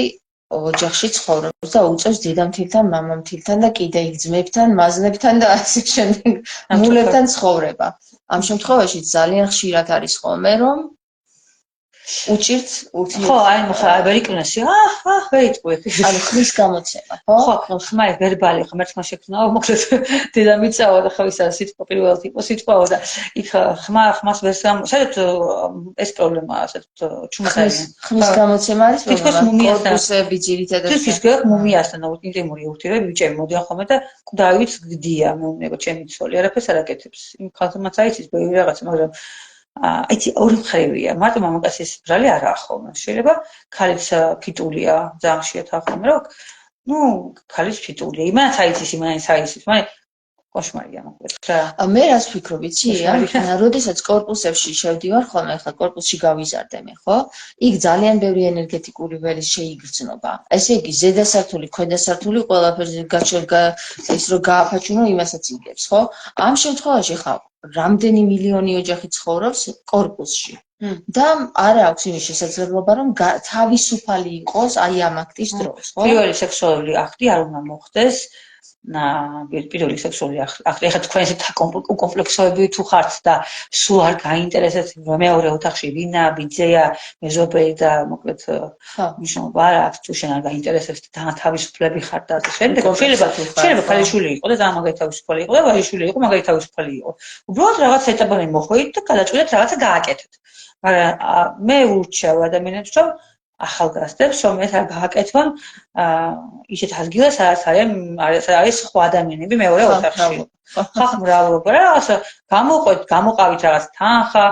ოჯახში ცხოვრობს და უწევს დედამთილთან, მამამთილთან და კიდე იქ ძმებთან, მაზლებთან და ასე შემდეგ მულებთან ცხოვრება. ამ შემთხვევაში ძალიან ხშირად არის ხოლმე რომ უჭირთ ხო, აი ხა ვერ იკვნესი. ვერ იტყვი. ანუ ხმის გამოცემა, ხო? ხო, ხმა ვერბალი ხა მერცხმა შექმნაო, მოკლედ დედამიწაო და ხო ისა სიტყვა პირველ ტიპო სიტყვაო და იქ ხმას ვერ საერთოდ ეს პრობლემაა, საერთოდ ჩუმატარია. ხმის გამოცემა არის პრობლემა. კორპუსები ძირითადად. ის გქონდა მუმიასთან ინტიმური ურთიერთობები, ბიჭები მოდიან ხოლმე და კვდავით გდია, მეუბნება ჩემი ცოლი, არაფერს არ აკეთებს. იმ ხალხმაც აიცის ბევრი რაღაცა, მაგრამ აიცი ორი მხრივია. მარტო მამაკაცის ბრალი არაა ხოლმე. შეიძლება ქალიც ფიტულია, ძალიან შეეთა ხოლმე, რომ ქალიც ფიტულია. იმანაც აიცის, მაგრამ კოშმარია მოკლედ რა. მე რას ვფიქრობ, იცი? როდესაც კორპუსებში შევდივარ ხოლმე, ხა კორპუსში გავიზარდე მე, ხო? იქ ძალიან ბევრი ენერგეტიკული ველი შეიგრძნობა. ესე იგი, ზედა სართული, ქვედა სართული, ყველაფერზე ის რო გააფაჩუნო, იმასაც იგებს, ხო? ამ შემთხვევაში ხა რამდენი მილიონი ოჯახი ცხოვრობს კორპუსში. და არ აქვს იმის შესაძლებლობა, რომ თავისუფალი იყოს აი ამ აქტის დროს, ხო? პირველი სექსუალური აქტი არ უნდა მოხდეს პირველი სექსუალური აქტი. ეხლა თქვენ ესეთ უკომპლექსოები თუ ხართ და სულ არ გაინტერესებთ მეორე ოთახში ვინა, ბიძეა, მეზობელი და მოკლედ მნიშვნელობა არ აქვს თუ შენ არ გაინტერესებს და თავისუფლები ხარ და ასე შემდეგ. შეიძლება ქალიშვილი იყო და ძალიან მაგარი თავისუფალი იყო და ვაჟიშვილი იყო მაგარი თავისუფალი იყო. უბრალოდ რაღაც ეტაპები მოხვიდით და გადაწყვეტეთ რაღაცა გააკეთეთ. მაგრამ მე ურჩევ ადამიანებს რომ ახალგაზრდებს რომ ეს არ გააკეთონ ისეთ ადგილას სადაც არის სხვა ადამიანები მეორე ოთახში. ხახ მრავლობა რა რაღაცა გამოყავით რაღაც თანხა,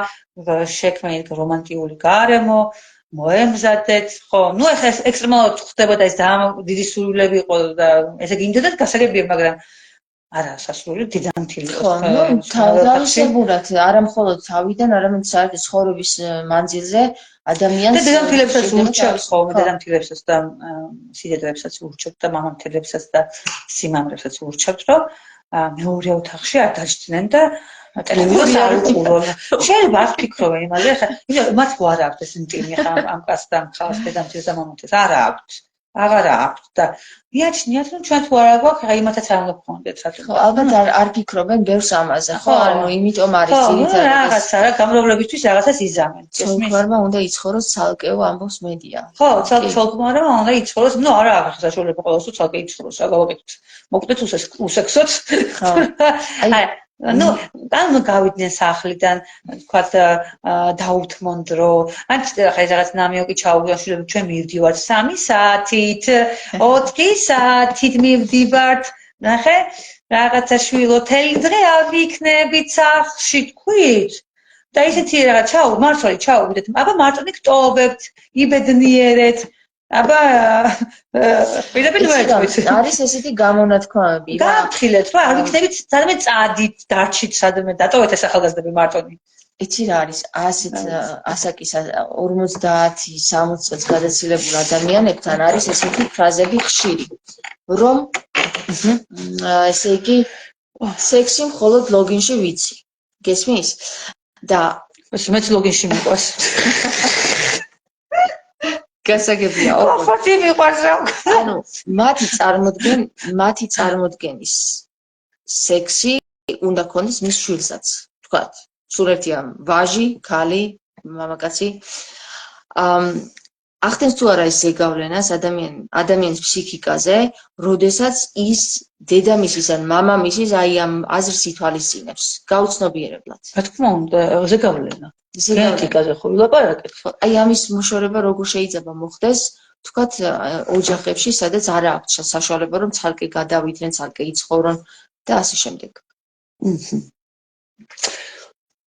შექმნით რომანტიკული გარემო, მოემზადეთ, ხო, ეხლა ექსტრემალურად ხდებოდა ეს ძალიან დიდი სურვილები იყო და ესე გინდოდათ გასაგებია, მაგრამ არა სასურველი დიდამთილი იყო. თავისებურად არა მხოლოდ თავიდან, არამედ საერთოდ ცხოვრების მანძილზე ადამიანს დედამთილებსაც ურჩევთ ხოლმე, დედამთილებსაც და სიდედვებსაც ურჩევთ და მამამთილებსაც და სიმამრებსაც ურჩევთ, რომ მეორე ოთახში არ დაჯდნენ და ტელევიზორს არ უყურონ. შეიძლება არ ფიქრობენ იმაზე, ხა მათ არ აქვს ეს ინტიმი ხა ამ კაცთან ხალხს დედამთილს და მამამთილს არ აქვს. აღარა აქვს და მიაჩნიათ რომ ჩვენ თუ არ აგვაქვს, ხა იმათაც არ უნდა გქონდეთ რა თქმა უნდა. ხო, ალბათ არ ფიქრობენ ბევრს ამაზე, ხო? ანუ იმიტომ არის ძირითადად რაღაცა რა გამრავლებისთვის რაღაცას იზამენ. ცოლქმარმა უნდა იცხოვროს ცალკეო ამბობს მედია. ხო, ცოლქმარმა უნდა იცხოვროს, არა აქვს საშუალება ყოველს თუ ცალკე იცხოვროს, რა გავაკეთოთ. მოკლედ უსექსოთ. ხო. აი ანუ გავიდნენ სახლიდან, თქვათ დაუთმონ დრო. ან ხა ეს რაღაც ნამიოკი ჩაუგდან შვილები ჩვენ მივდივართ 3 საათით, 4 საათით მივდივართ. ნახე, რაღაცა შვილო თელი დღე ავიქნებით სახლში თქვით. და ისეთი რაღაც მართალი ჩაუგდეთ. აბა მარტონი გტოვებთ, იბედნიერეთ. აბა პირდაპირ მოეწვით. არის ესეთი გამონათქვამები. გააფრთხილეთ, რა, არ ვიქნებით სადმე წადით, დარჩით სადმე, დატოვეთ ეს ახალგაზრდები მარტონი. იცი რა არის ასეთ ასაკის 50-60 წელს გადაცილებულ ადამიანებთან არის ესეთი ფრაზები ხშირი, რომ ესე იგი სექსი მხოლოდ ლოგინში ვიცი. გესმის? და მეც ლოგინში მიყვარს. გასაგებია ოღონდ მიყვარს რა. ანუ მათი წარმოდგენის სექსი უნდა ქონდეს მის შვილსაც, თქვათ. სულ ერთია ვაჟი, ქალი, მამაკაცი. ახდენს თუ არა ეს ზეგავლენას ადამიანის ფსიქიკაზე, როდესაც ის დედამისის ან მამამისის აი ამ აზრს ითვალისწინებს, გაუცნობიერებლად. რა თქმა უნდა, ზეგავლენა. გენეტიკაზე ხო ვილაპარაკეთ. აი ამის მოშორება როგორ შეიძლება მოხდეს, თქვათ ოჯახებში, სადაც არ აქვს საშუალება, რომ ცალკე გადავიდნენ, ცალკე იცხოვრონ და ასე შემდეგ.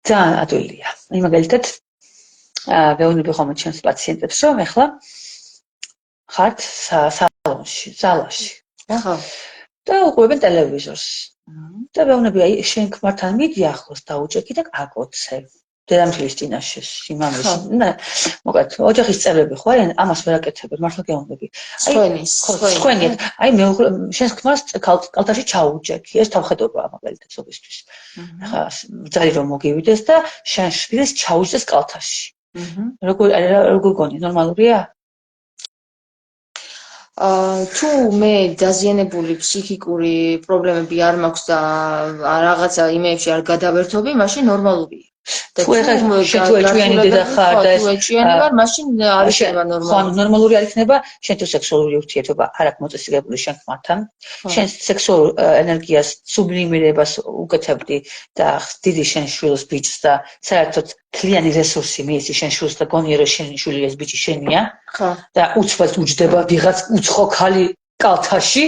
ძალიან ადვილია. მაგალითად, ვეუბნები ხოლმე ჩემს პაციენტებს, რომ ეხლა ხართ სალონში, ზალაში. ხო. და უყურებენ ტელევიზორს. და ვეუბნები, აი შენ ქმართან მიდი ახლოს დაუჭექი და აკოცე. დედამთილის წინაშე, სიმამრის. მოკლედ, ოჯახის წევრები ხო არიან, ამას ვერ აკეთებენ, მართლა გეუბნები. სხვენი. აი მე შენს ქმარს კალთაში ჩაუჭექი, ეს თავხედობაა მაგალითად ზოგისთვის. ხა ძალი რომ მოგივიდეს და შენ შვილს ჩაუჭდეს კალთაში. როგორ გონი, ნორმალურია? თუ მე დაზიანებული ფსიქიკური პრობლემები არ მაქვს და რაღაცა იმეებში არ გადავერთობი, მაშინ ნორმალურია. თუ ეხლა შენ ეჭვიანი დედა ხარ და თუ ეჭვიანი ვარ, მაშინ არ იქნება ნორმალური. ხო, ნორმალური არ იქნება, შენ თუ სექსუალური ურთიერთობა არ აქვს მოწესრიგებული შენ ხმასთან. შენ სექსუალურ ენერგიას, სუბლიმირებას უკეთებდი და ხდიდი შენ შვილს ბიჭს და საერთოდ თლიანი რესურსი მიეცი შენ შვილს და გონია რომ შენი შვილი ეს ბიჭი შენია. ხო. და უცბად უჯდება ვიღაც უცხო ქალი კალთაში,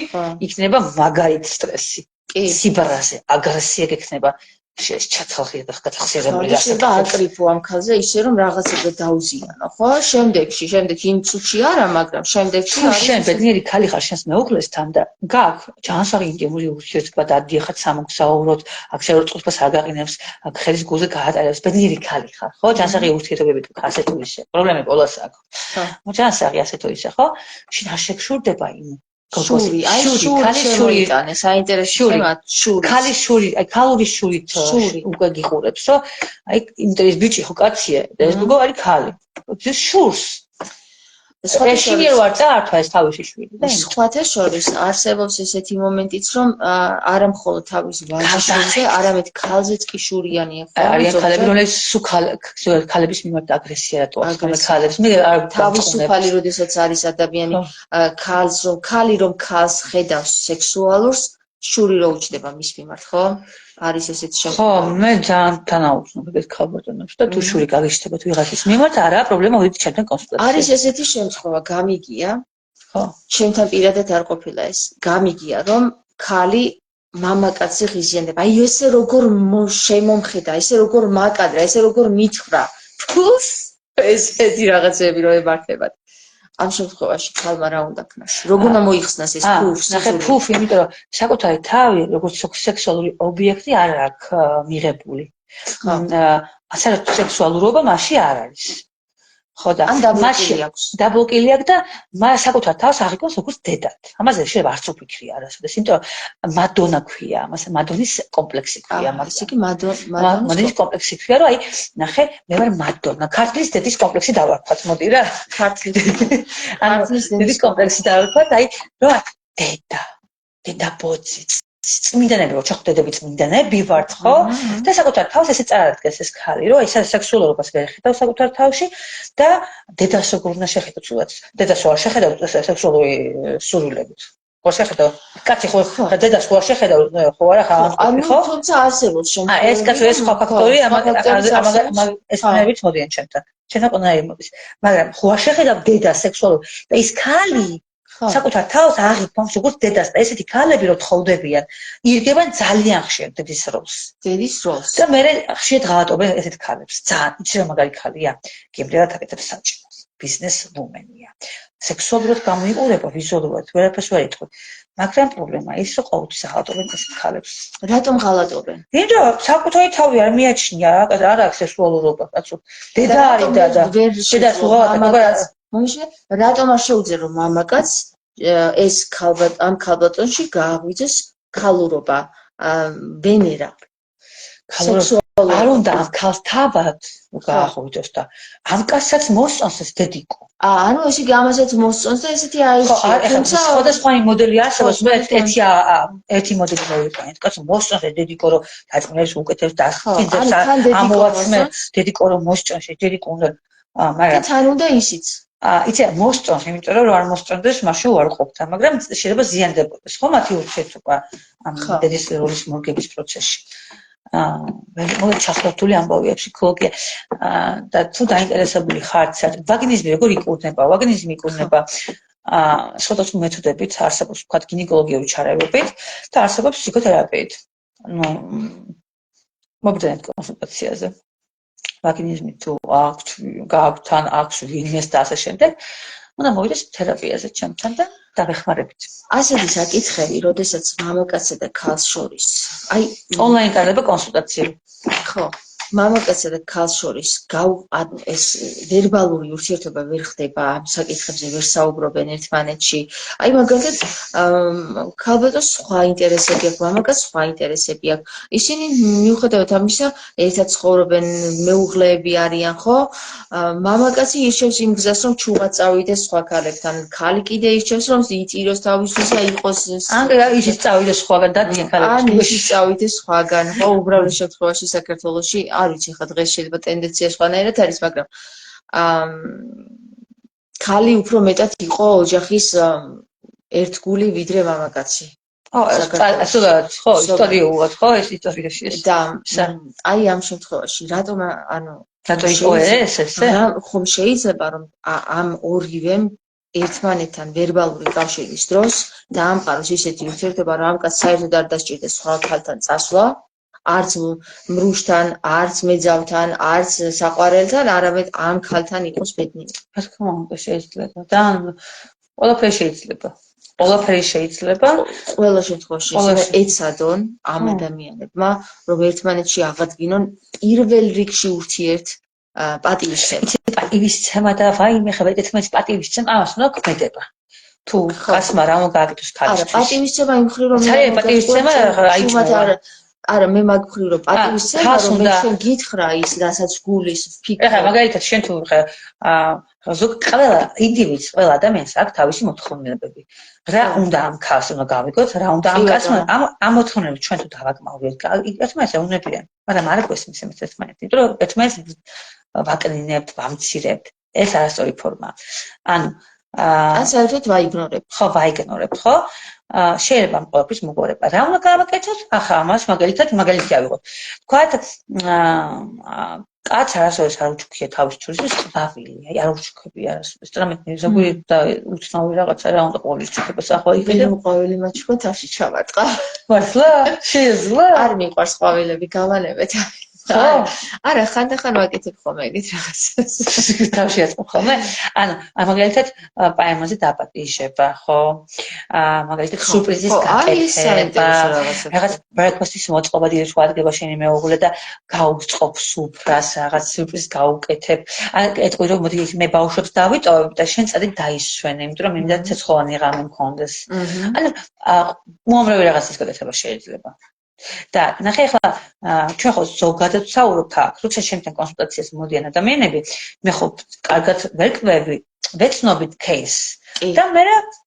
იქნება მაგარი სტრესი. სიბრაზე, აგრესია გექნება. ჩაცალხი და გადახსიერებული გასაგება აკრიფო ამ ხალზე ისე რომ რაღაცებზე დაუზიანო, ხო? შემდეგში იმ წუთში არა, მაგრამ შემდეგში არის შენ ბედნიერი ხალი ხარ შენს მეუღლესთან და გაქვს ჯანსაღი ინტიმური ურთიერთობა და დიახაც სამოგზაუროთ, აქ შეურწყლობას არ გაღინებს, აქ ხელის გულზე გაატარებს, ბედნიერი ხალი ხარ, ხო? ჯანსაღი ურთიერთობები ასე თუ ისე. პრობლემები ყველას აქვს. ხო. ჯანსაღი ასე თუ ისე, ხო? შენ არ შეგშურდება იმ შური, ქალი შური იტანე, საინტერესო თემაა, შური. ქალი შური, ქალური შურით უკვე გიყურებს, რომ აი იმიტომ ეს ბიჭი ხო კაცია და ეს გოგო არის ქალი. ეს შურს. შეშინე ვარ და ართა ეს თავისი შვილი და სხვათა შორის არსებობს ესეთი მომენტიც, რომ არა მხოლოდ თავის ვაჟზე, არამედ ქალზეც კი შურიანია. არიან ქალები, რომლებიც ქალების მიმართ აგრესია რატოა ქალებს. მე თავისუფალი, როდესაც არის ადამიანი ქალი რომ ქალს ხედავს სექსუალურს, შური რო უჩდება მის მიმართ, ხო? არის ესეთი შემთხვევა. ხო, მე ძალიან თანაუგრძნობ ეს ქალბატონებს და თუ შური გაგიშთებათ ვიღაცის მიმართ, არა პრობლემა, მოდით ჩემთან კონსულტაციაზე. არის ესეთი შემთხვევა, გამიგია. ხო. ჩემთან პირადად არ ყოფილა ეს. გამიგია, რომ ქალი მამაკაცზე ღიზიანდება. აი ესე როგორ შემომხედა, ესე როგორ მაკადრა, ესე როგორ მითხრა. ფულს ესეთი რაღაცები რო ემართებათ. ამ შემთხვევაში ქალმა რა უნდა ქნას? როგორ უნდა მოიხსნას ეს ფულს? ნახე ფულს, იმიტომ რომ საკუთარი თავი, როგორც სექსუალური ობიექტი არ აქვს მიღებული. ასე რომ სექსუალურობა მასში არ არის. ხო და მასში დაბლოკილი აქვს და მას საკუთარ თავს აღიქოს როგორც დედად. ამაზე შეიძლება არც უფიქრი არასოდეს, იმიტომ რომ მადონა ქვია, ამას მადონის კომპლექსი ქვია, ისე კი მადონის კომპლექსი ქვია, რომ აი ნახე, მე ვარ მადონა, ქართლის დედის კომპლექსი დავარქვათ, მოდი რა. ქართლის დედის კომპლექსი დავარქვათ, აი რომ დედა ბოძი წმინდანები ოჯახდედები წმინდანები ვართ, ხო? და საკუთარ თავს ესე წარადგენს ეს ქალი, რომ აი სექსუალურობას ვერ ხედავს საკუთარ თავში და დედას როგორ უნდა შეხედოს ცუდად. დედას არ შეხედავს სექსუალური სურვილებით. ხო შეხედავ? კაცი ხო დედას ხო შეხედავ, ხო არა ხო? თუმცა არსებობს შემთხვევა. ეს კაცი ეს სხვა ფაქტორი, ეს ნებით მოდიან ჩემთან. ჩემთან ყველანაირი მოდის. მაგრამ ხო არ შეხედავ დედას სექსუალურ და ის ქალი საკუთარ თავს აღიქვამს როგორც დედას და ესეთი ქალები რო თხოვდებიან, ირგებენ ძალიან ხშირ დედის როლს. დედის როლს. და მე ხშირად ღალატობენ ესეთ ქალებს. ძალიან იცი რა მაგარი ქალია. გემრიელად აკეთებს საჭმელს. ბიზნეს ვუმენია. სექსუალურად გამოიყურება ვიზუალურად, ვერაფერს ვერ იტყვი. მაგრამ პრობლემა ის რომ ყოველთვის აღალატობენ ესეთ ქალებს. რატომ ღალატობენ? იმიტომ რომ საკუთარი თავი არ მიაჩნია, არ აქვს სექსუალურობა, კაცო. დედა არის და დედას უღალატებს. მომიშლე, რატომ არ შეუძლია რომ მამაკაც ეს ამ ქალბატონში გააღვიძოს ქალურობა, ვენერა. არ უნდა ამ ქალს თავად გააღვიძოს და ამ კაცსაც მოსწონს ეს დედიკო. ანუ ესე იგი ამასაც მოსწონს და ესეთი აირჩია. თუმცა სხვადასხვა მოდელი არსებობს, მე ერთი მოდელი მოვიყენეთ. კაცო მოსწონს ეს დედიკო რომ დაწყნებს უკეთებს და ხიძებს ამოვაცმე დედიკო რომ მოსწონს ეს დედიკო უნდა მაგრამ თან უნდა ისიც იცი მოსწონს, იმიტომ რომ არ მოსწონდეს, მაშინ უარყოფდა, მაგრამ შეიძლება ზიანდებოდეს, ხო, მათი ურთიერთობა ამ დედის როლის მორგების პროცესში. მოგეთ ჩახლართული ამბავია ფსიქოლოგია და თუ დაინტერესებული ხართ, ვაგინიზმი როგორ იკურნება, ვაგინიზმი იკურნება სხვადასხვა მეთოდებით, არსებობს ვთქვათ გინეკოლოგიური ჩარევებით და არსებობს ფსიქოთერაპიით. მოგდენთ კონსულტაციაზე. ვაგინიზმი თუ გააქვთ ან აქვს ვინმეს და ასე შემდეგ, უნდა მოვიდეს თერაპიაზე ჩემთან და დავეხმარებით. ასეთი საკითხები, როდესაც მამაკაცსა და ქალს შორის, აი ონლაინ ტარდება კონსულტაციები. ხო, მამაკაცსა და ქალს შორის ეს ვერბალური ურთიერთობა ვერ ხდება, ამ საკითხებზე ვერ საუბრობენ ერთმანეთში. აი მაგალითად, ქალბატონს სხვა ინტერესები აქვს, მამაკაცს სხვა ინტერესები აქვს. ისინი მიუხედავად ამისა, ერთად ცხოვრობენ, მეუღლეები არიან, ხო? მამაკაცი ირჩევს იმ გზას, რომ ჩუღა წავიდეს სხვა ქალებთან. ქალი კიდე ირჩევს, რომ იწიროს თავისისა იყოს ან ისიც წავიდეს სხვაგან და დიახ ქალებს. ან ისიც წავიდეს სხვაგან. ხო, უბრალოდ შემთხვევაში საქართველოში არ ვიცი ხა დღეს შეიძლება ტენდენცია სხვანაირად არის, მაგრამ ქალი უფრო მეტად იყო ოჯახის ერთგული ვიდრე მამაკაცი. absolut, ხო, ისტორიულად, ხო, ეს ისტორიაში. და აი ამ შემთხვევაში, რატომ რატო იყო ეს ესე? ხომ შეიძლება რომ ამ ორივემ ერთმანეთთან ვერბალური კავშირის დროს დაამყაროს ისეთი ურთიერთობა, რომ ამ კაცს საერთოდ არ დასჭირდეს სხვა ქალთან წასვლა, არც მრუშთან, არც მეძავთან, არც საყვარელთან, არამედ ამ ქალთან იყოს ბედნიერი. რა თქმა უნდა, შეიძლება. და ყველაფერი შეიძლება. ყველაფერი შეიძლება. ყველა შემთხვევაში ეცადონ ამ ადამიანებმა, რომ ერთმანეთში აღადგინონ პირველ რიგში ურთიერთ პატივისცემა. პატივისცემა და ვაიმე ხება ერთმანეთის პატივისცემა, ამას უნდა ქმედება. თუ კაცმა რა უნდა გააკეთოს ქალისთვის. არა, პატივისცემა იმ მხრივ რომ პატივისცემა აიჭმოვა. არა, მე მაგ მხრივ რომ პატივისცემა რომ მე შენ გითხრა ის, რასაც გულის ფიქრი. ეხლა მაგალითად შენ თუ ზოგ ყველა ინდივიდს, ყველა ადამიანს აქვს თავისი მოთხოვნილებები. რა უნდა ამ ქალს უნდა გავიგოთ, რა უნდა ამ კაცმა, ამ მოთხოვნილებს ჩვენ თუ დავაკმავრებთ, ერთმანეთს ეუნებიან, მაგრამ არ გვესმის იმის ერთმანეთი, იმიტომ რომ ერთმანეთს ვაკნინებთ, ვამცირებთ. ეს არასწორი ფორმაა. ანუ ან საერთოდ ვაიგნორებთ. ხო, ვაიგნორებთ, ხო? შეიძლება ამ ყველაფრის მოგვარება. რა უნდა გავაკეთოთ? ახლა ამას მაგალითი ავიღოთ. თქვათ, კაც არასოდეს არ უჩუქია თავის ჩურისს, ყვავილი, არ უჩუქებია არასოდეს. რამე ზოგი და უცნაური რაღაცა რა უნდა ყოვლის ჩუქებას ახლა იყიდე. ყვავილი მაჩქვა თავში ჩავარტყა. მართლა? შეიძლება? არ მიყვარს ყვავილები, გავანებეთ. არა, ხანდახან ვაკეთებ ხოლმე ეგეთ რაღაცას. თავში აწმობ ხოლმე? ანუ მაგალითად პაემაზე დაპატიჟება, ხო? მაგალითად სურპრიზის გაკეთება. რაღაც ბრექფასტის მოწყობა დიდი შეადგება შენი მეუღლე და გაუწყობ სუფრას, რაღაც სურპრიზს გაუკეთებ. ან ეტყვი რომ მოდი მე ბავშვებს დავიტოვებ და შენ წადი დაისვენე, იმიტომ რომ მინდა ცეცხლოვანი ღამე მქონდეს. ანუ უამრავი რაღაცის გაკეთება შეიძლება. და ნახე ახლა ჩვენ ხო ზოგადად ვსაუბრობთ აქ, როცა შემდგომ კონსულტაციას მოდიან ადამიანები, მე ხო კარგად ვერკვევი, ვეცნობით кейს. და მე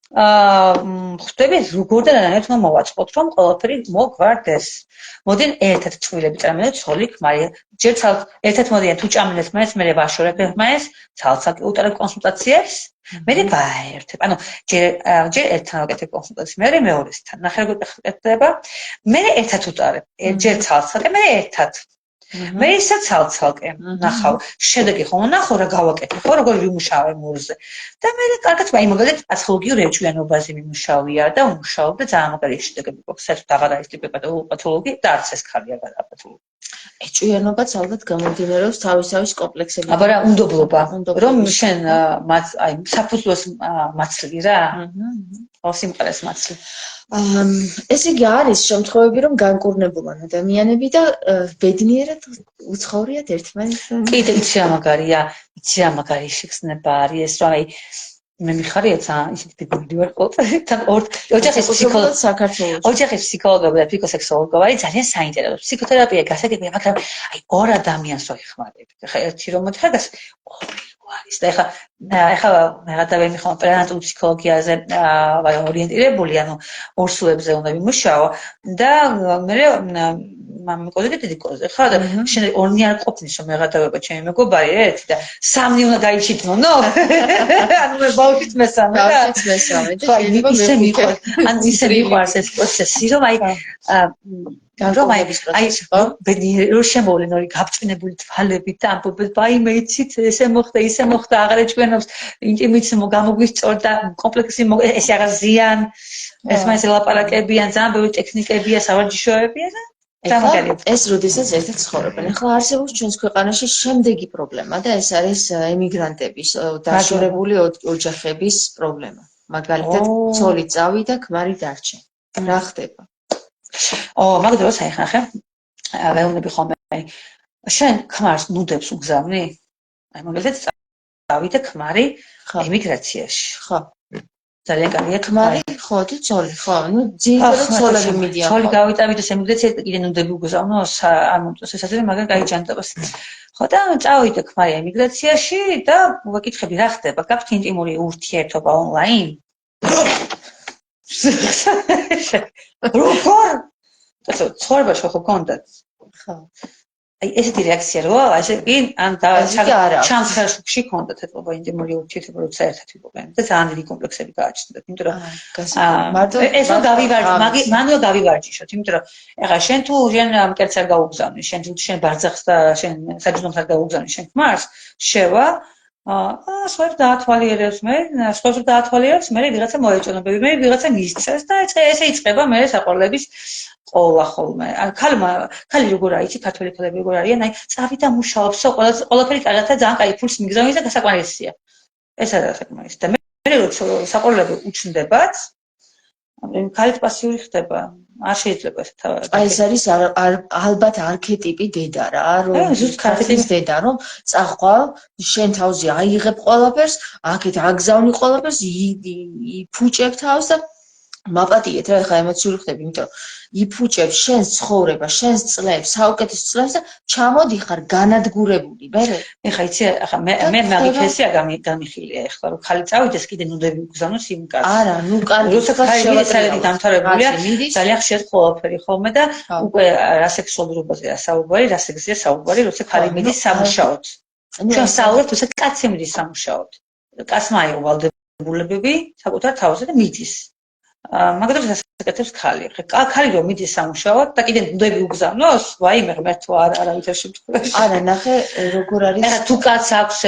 ხვდები როგორ და რანაირად უნდა მოვაწყოთ, რომ ყველაფერი მოგვარდეს. მოდიან ერთად წვილები წამენოთ ცოლი ქმარი, ჯერ ერთად მოდიან თუ ჭამენთ მაინც, მე ვაშორებ მაინც, ცალ-ცალკე უტარებ კონსულტაციებს. მე ვაერთებ. ანუ ჯერ ერთთან ვაკეთებ კონსულტაციას, მე მეორესთან. ნახე როგორ ხდება. მე ერთად უტარებ. ჯერ ცალ-ცალკე, მე ერთად. მე ისე ცალ-ცალკე ნახავ. შედეგი ხო ნახო რა გავაკეთე, ხო როგორ ვიმუშავე მურზე. და მე კარგად აი მაგალითად პათოლოგიურ ეჭვიანობაზე მიმუშავია და უმუშაობ და ძალიან მაგარი შედეგები გვაქვს. საერთოდ აღარ არის ტიპი პათოლოგი და არც ეს ხალია პათოლოგი. ეჭვიანობაც ალბათ გამომდინარეობს თავის კომპლექსებიდან. აბა რა უნდობლობა, რომ შენ აი საფუძვლოს მაცლი რა. სიმყარეს მაცლი. ეს იგი არის შემთხვევები, რომ განკურნებულან ადამიანები და ბედნიერად უცხოვრიათ ერთმანეთთან. კიდე იცი რა მაგარია, შეგრძნება არის ეს, რომ აი მე მიხარია ძალიან ისეთი ფიგურები ვარ ყოველთვის თან ოჯახის ფსიქოლოგი საქართველოს. ოჯახის ფსიქოლოგები და ფსიქოსექსოლოგები არის ძალიან საინტერესო. ფსიქოთერაპია გასაგებია, მაგრამ აი ორ ადამიანს ვეხმარებ. ხა ერთი რომ მოთხარ არის და ეხლა რაღაცა ვიმიხო პრენატულ ფსიქოლოგიაზე ორიენტირებული, ანუ ორსულებზე უნდა ვიმუშაო და მე მამიკოზე და დედიკოზე ხა და შენ ორნი არ ყოფნის რომ მეღადავება ჩემი მეგობარი ერთი და სამნი უნდა გაიჩიტნო ანუ მე ბავშვიც მესამე და შეიძლება ისე მიყვარს ანუ ისე მიყვარს ეს პროცესი რომ აი ბედნიერი რომ შემოვლენ ორი გაბჭინებული თვალებით და ამბობენ ვაიმე იცით ესე მოხდა ისე მოხდა აღარ ეჩვენობს ინტიმიც გამოგვისწორდა კომპლექსი ეს რაღაც ზიან ეს მაინც ლაპარაკებიან ძალიან ბევრი ტექნიკებია სავარჯიშოებია და ეს როდესაც ერთად ცხოვრობენ. ახლა არსებობს ჩვენს ქვეყანაში შემდეგი პრობლემა და ეს არის ემიგრანტების დაშორებული ოჯახების პრობლემა. მაგალითად, ცოლი წავიდა, ქმარი დარჩა. რა ხდება? მაგდროს აიხნახე. ვეუბნები ხოლმე. შენ ქმარს ნუდებს უგზავნი? აი მაგალითად წავიდა ქმარი ემიგრაციაში. ხო. ძალიან კარგია ქმარი, ხო და ცოლი, ხო. ნუ ძირითადად ცოლები მიდიან. ცოლი გავიტავით ემიგრაციაზე და კიდე ნუდები უგზავნოს არ მომწონს ეს ასე მაგარ გაიჯანტებას. ხო და წავიდა ქმარი ემიგრაციაში და ვაკითხები რა ხდება? გაქვთ ინტიმური ურთიერთობა ონლაინ? როგორ? ცოლებაში ხო გქონდათ? ხო. აი ესეთი რეაქცია როა, ესე კი ან და ჩანხერში ქონდა თეთრობა ინტიმური ურთიერთობა როცა ერთად ვიყავენ და ძალიან დიდი კომპლექსები გააჩნდათ, იმიტომ რომ მარტო ესო გავივარჯიშოთ, მანო გავივარჯიშოთ, იმიტომ რომ ეხლა შენ თუ შენ მკერდს არ გაუგზავნი, შენ ბარძახს და შენ საჯდომს არ გაუგზავნი შენ ხმარს, შევა სხვებს დაათვალიერებს მე ვიღაცა მოეჭონობები, მე ვიღაცა მისცეს და ესე იწყება მე საყვარლების ყოლა ხოლმე. ან ხალი როგორ არის, ქართველი ქალები როგორ არიან, აი წავიდა მუშაობსო, ყველაფერი კარგად და ძალიან კაი ფულს მიგზავნის და გასაკვირია. ეს არის საკმარის. და მე როცა საყვარლები უჩნდებათ, ქალით პასიური ხდება. არ შეიძლება ეს თავად. აი ეს არის ალბათ არქეტიპი დედა რა, რომ ქართლის დედა, რომ წახვალ, შენ თავზე აიღებ ყველაფერს, აქეთ აგზავნი ყველაფერს, იფუჭებ თავს და მაპატიეთ რა, ხა ემოციური ხდები, იმიტომ რომ იფუჭებ შენს ცხოვრება, შენს წლებს, საუკეთესო წლებს და ჩამოდიხარ განადგურებული, მერე. ეხა იცი, ახლა მე მაგიფესია გამიხილია ეხლა, რომ ხალი წავიდეს კიდე ნუდები უგზავნოს იმ კაცს. არა, ნუ კარგი, როცა ხალი საერთოდ დამთავრებულია, ძალიან ხშირად ყველაფერი ხოლმე და უკვე რა სექსუალურობაზეა საუბარი, რა სექსია საუბარი, როცა ხალი მიდის სამუშაოდ. ჩვენ საუბრობთ, როცა კაცი მიდის სამუშაოდ. კაცმა აიღო ვალდებულებები საკუთარ თავზე და მიდის. მაგალითად ასაკეთებს ხალი. ხალი რომ მიდის სამუშაოდ და კიდე ნუდები უგზავნოს, ვაიმე ღმერთო არავითარ შემთხვევაში. არა, ნახე როგორ არის. ეხლა თუ კაცს აქვს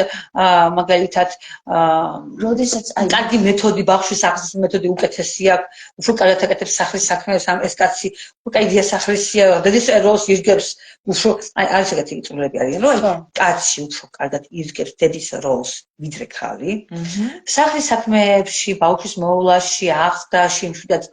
მაგალითად როდესაც აი კარგი მეთოდი, ბავშვის აღზრდის მეთოდი უკეთესი აქვს, უფრო კარგად აკეთებს სახლის საქმეს, ეს კაცი უფრო კაი დიასახლისია, დედის როლს ირგებს, უფრო აი არის ეგეთი წვრილები არიან, რომ კაცი უფრო კარგად ირგებს დედის როლს, ვიდრე ხალი. სახლის საქმეებში, ბავშვის მოვლაში, აღზრდაში მშვიდად,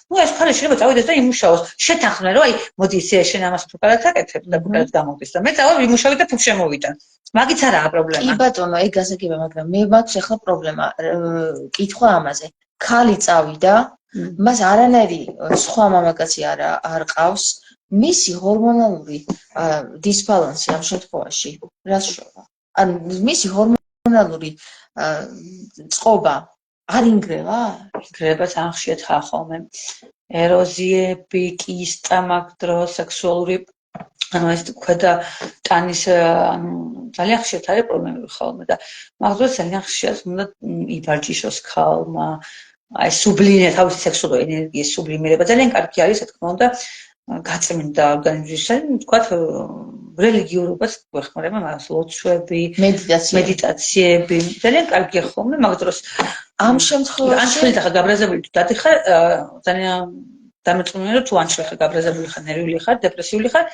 ну ეს ხალი შეიძლება წავიდეს და იმუშაოს. შეთანხმდნენ რომ აი მოდი ისე შენ ამას უფრო კარგად აკეთებ და უფრო კარგად გამოგდის და მე წავალ იმუშავე და ფულ შემოვიდა. მაგით არაა პრობლემა. კი ბატონო, ეგ გასაგებია, მაგრამ მე მაქვს ახლა პრობლემა. კითხვა ამაზე. ხალი წავიდა, მას არანაირი სხვა მამაკაცი არ ყავს. მისი ჰორმონალური დისბალანსი ამ შემთხვევაში რას შოვა? ან მისი ჰორმონალური წყობა არ ინგრევა? ინგრევა ძალიან ხშირად ხარ ხოლმე. ეროზიები, კისტა მაგ დროს, სექსუალური ანუ ეს ქვედა ტანის ანუ ძალიან ხშირად არის პრობლემები ხოლმე და მაგ დროს ძალიან ხშირად უნდა იბარჯიშოს ქალმა. აი სუბლიმე თავისი სექსუალური ენერგიის სუბლიმირება ძალიან კარგი არის, რა თქმა უნდა. გაწმინდა ორგანიზმისთან, თქვათ რელიგიურობას გვეხმარება მას ლოცვები, მედიტაციები, ძალიან კარგია ხოლმე მაგ დროს. ამ შემთხვევაში ანჩლი ხარ გაბრაზებული თუ დადიხარ, ძალიან დამეწუნია რომ თუ ანჩლი ხარ გაბრაზებული ხარ, ნერვიული ხარ, დეპრესიული ხარ,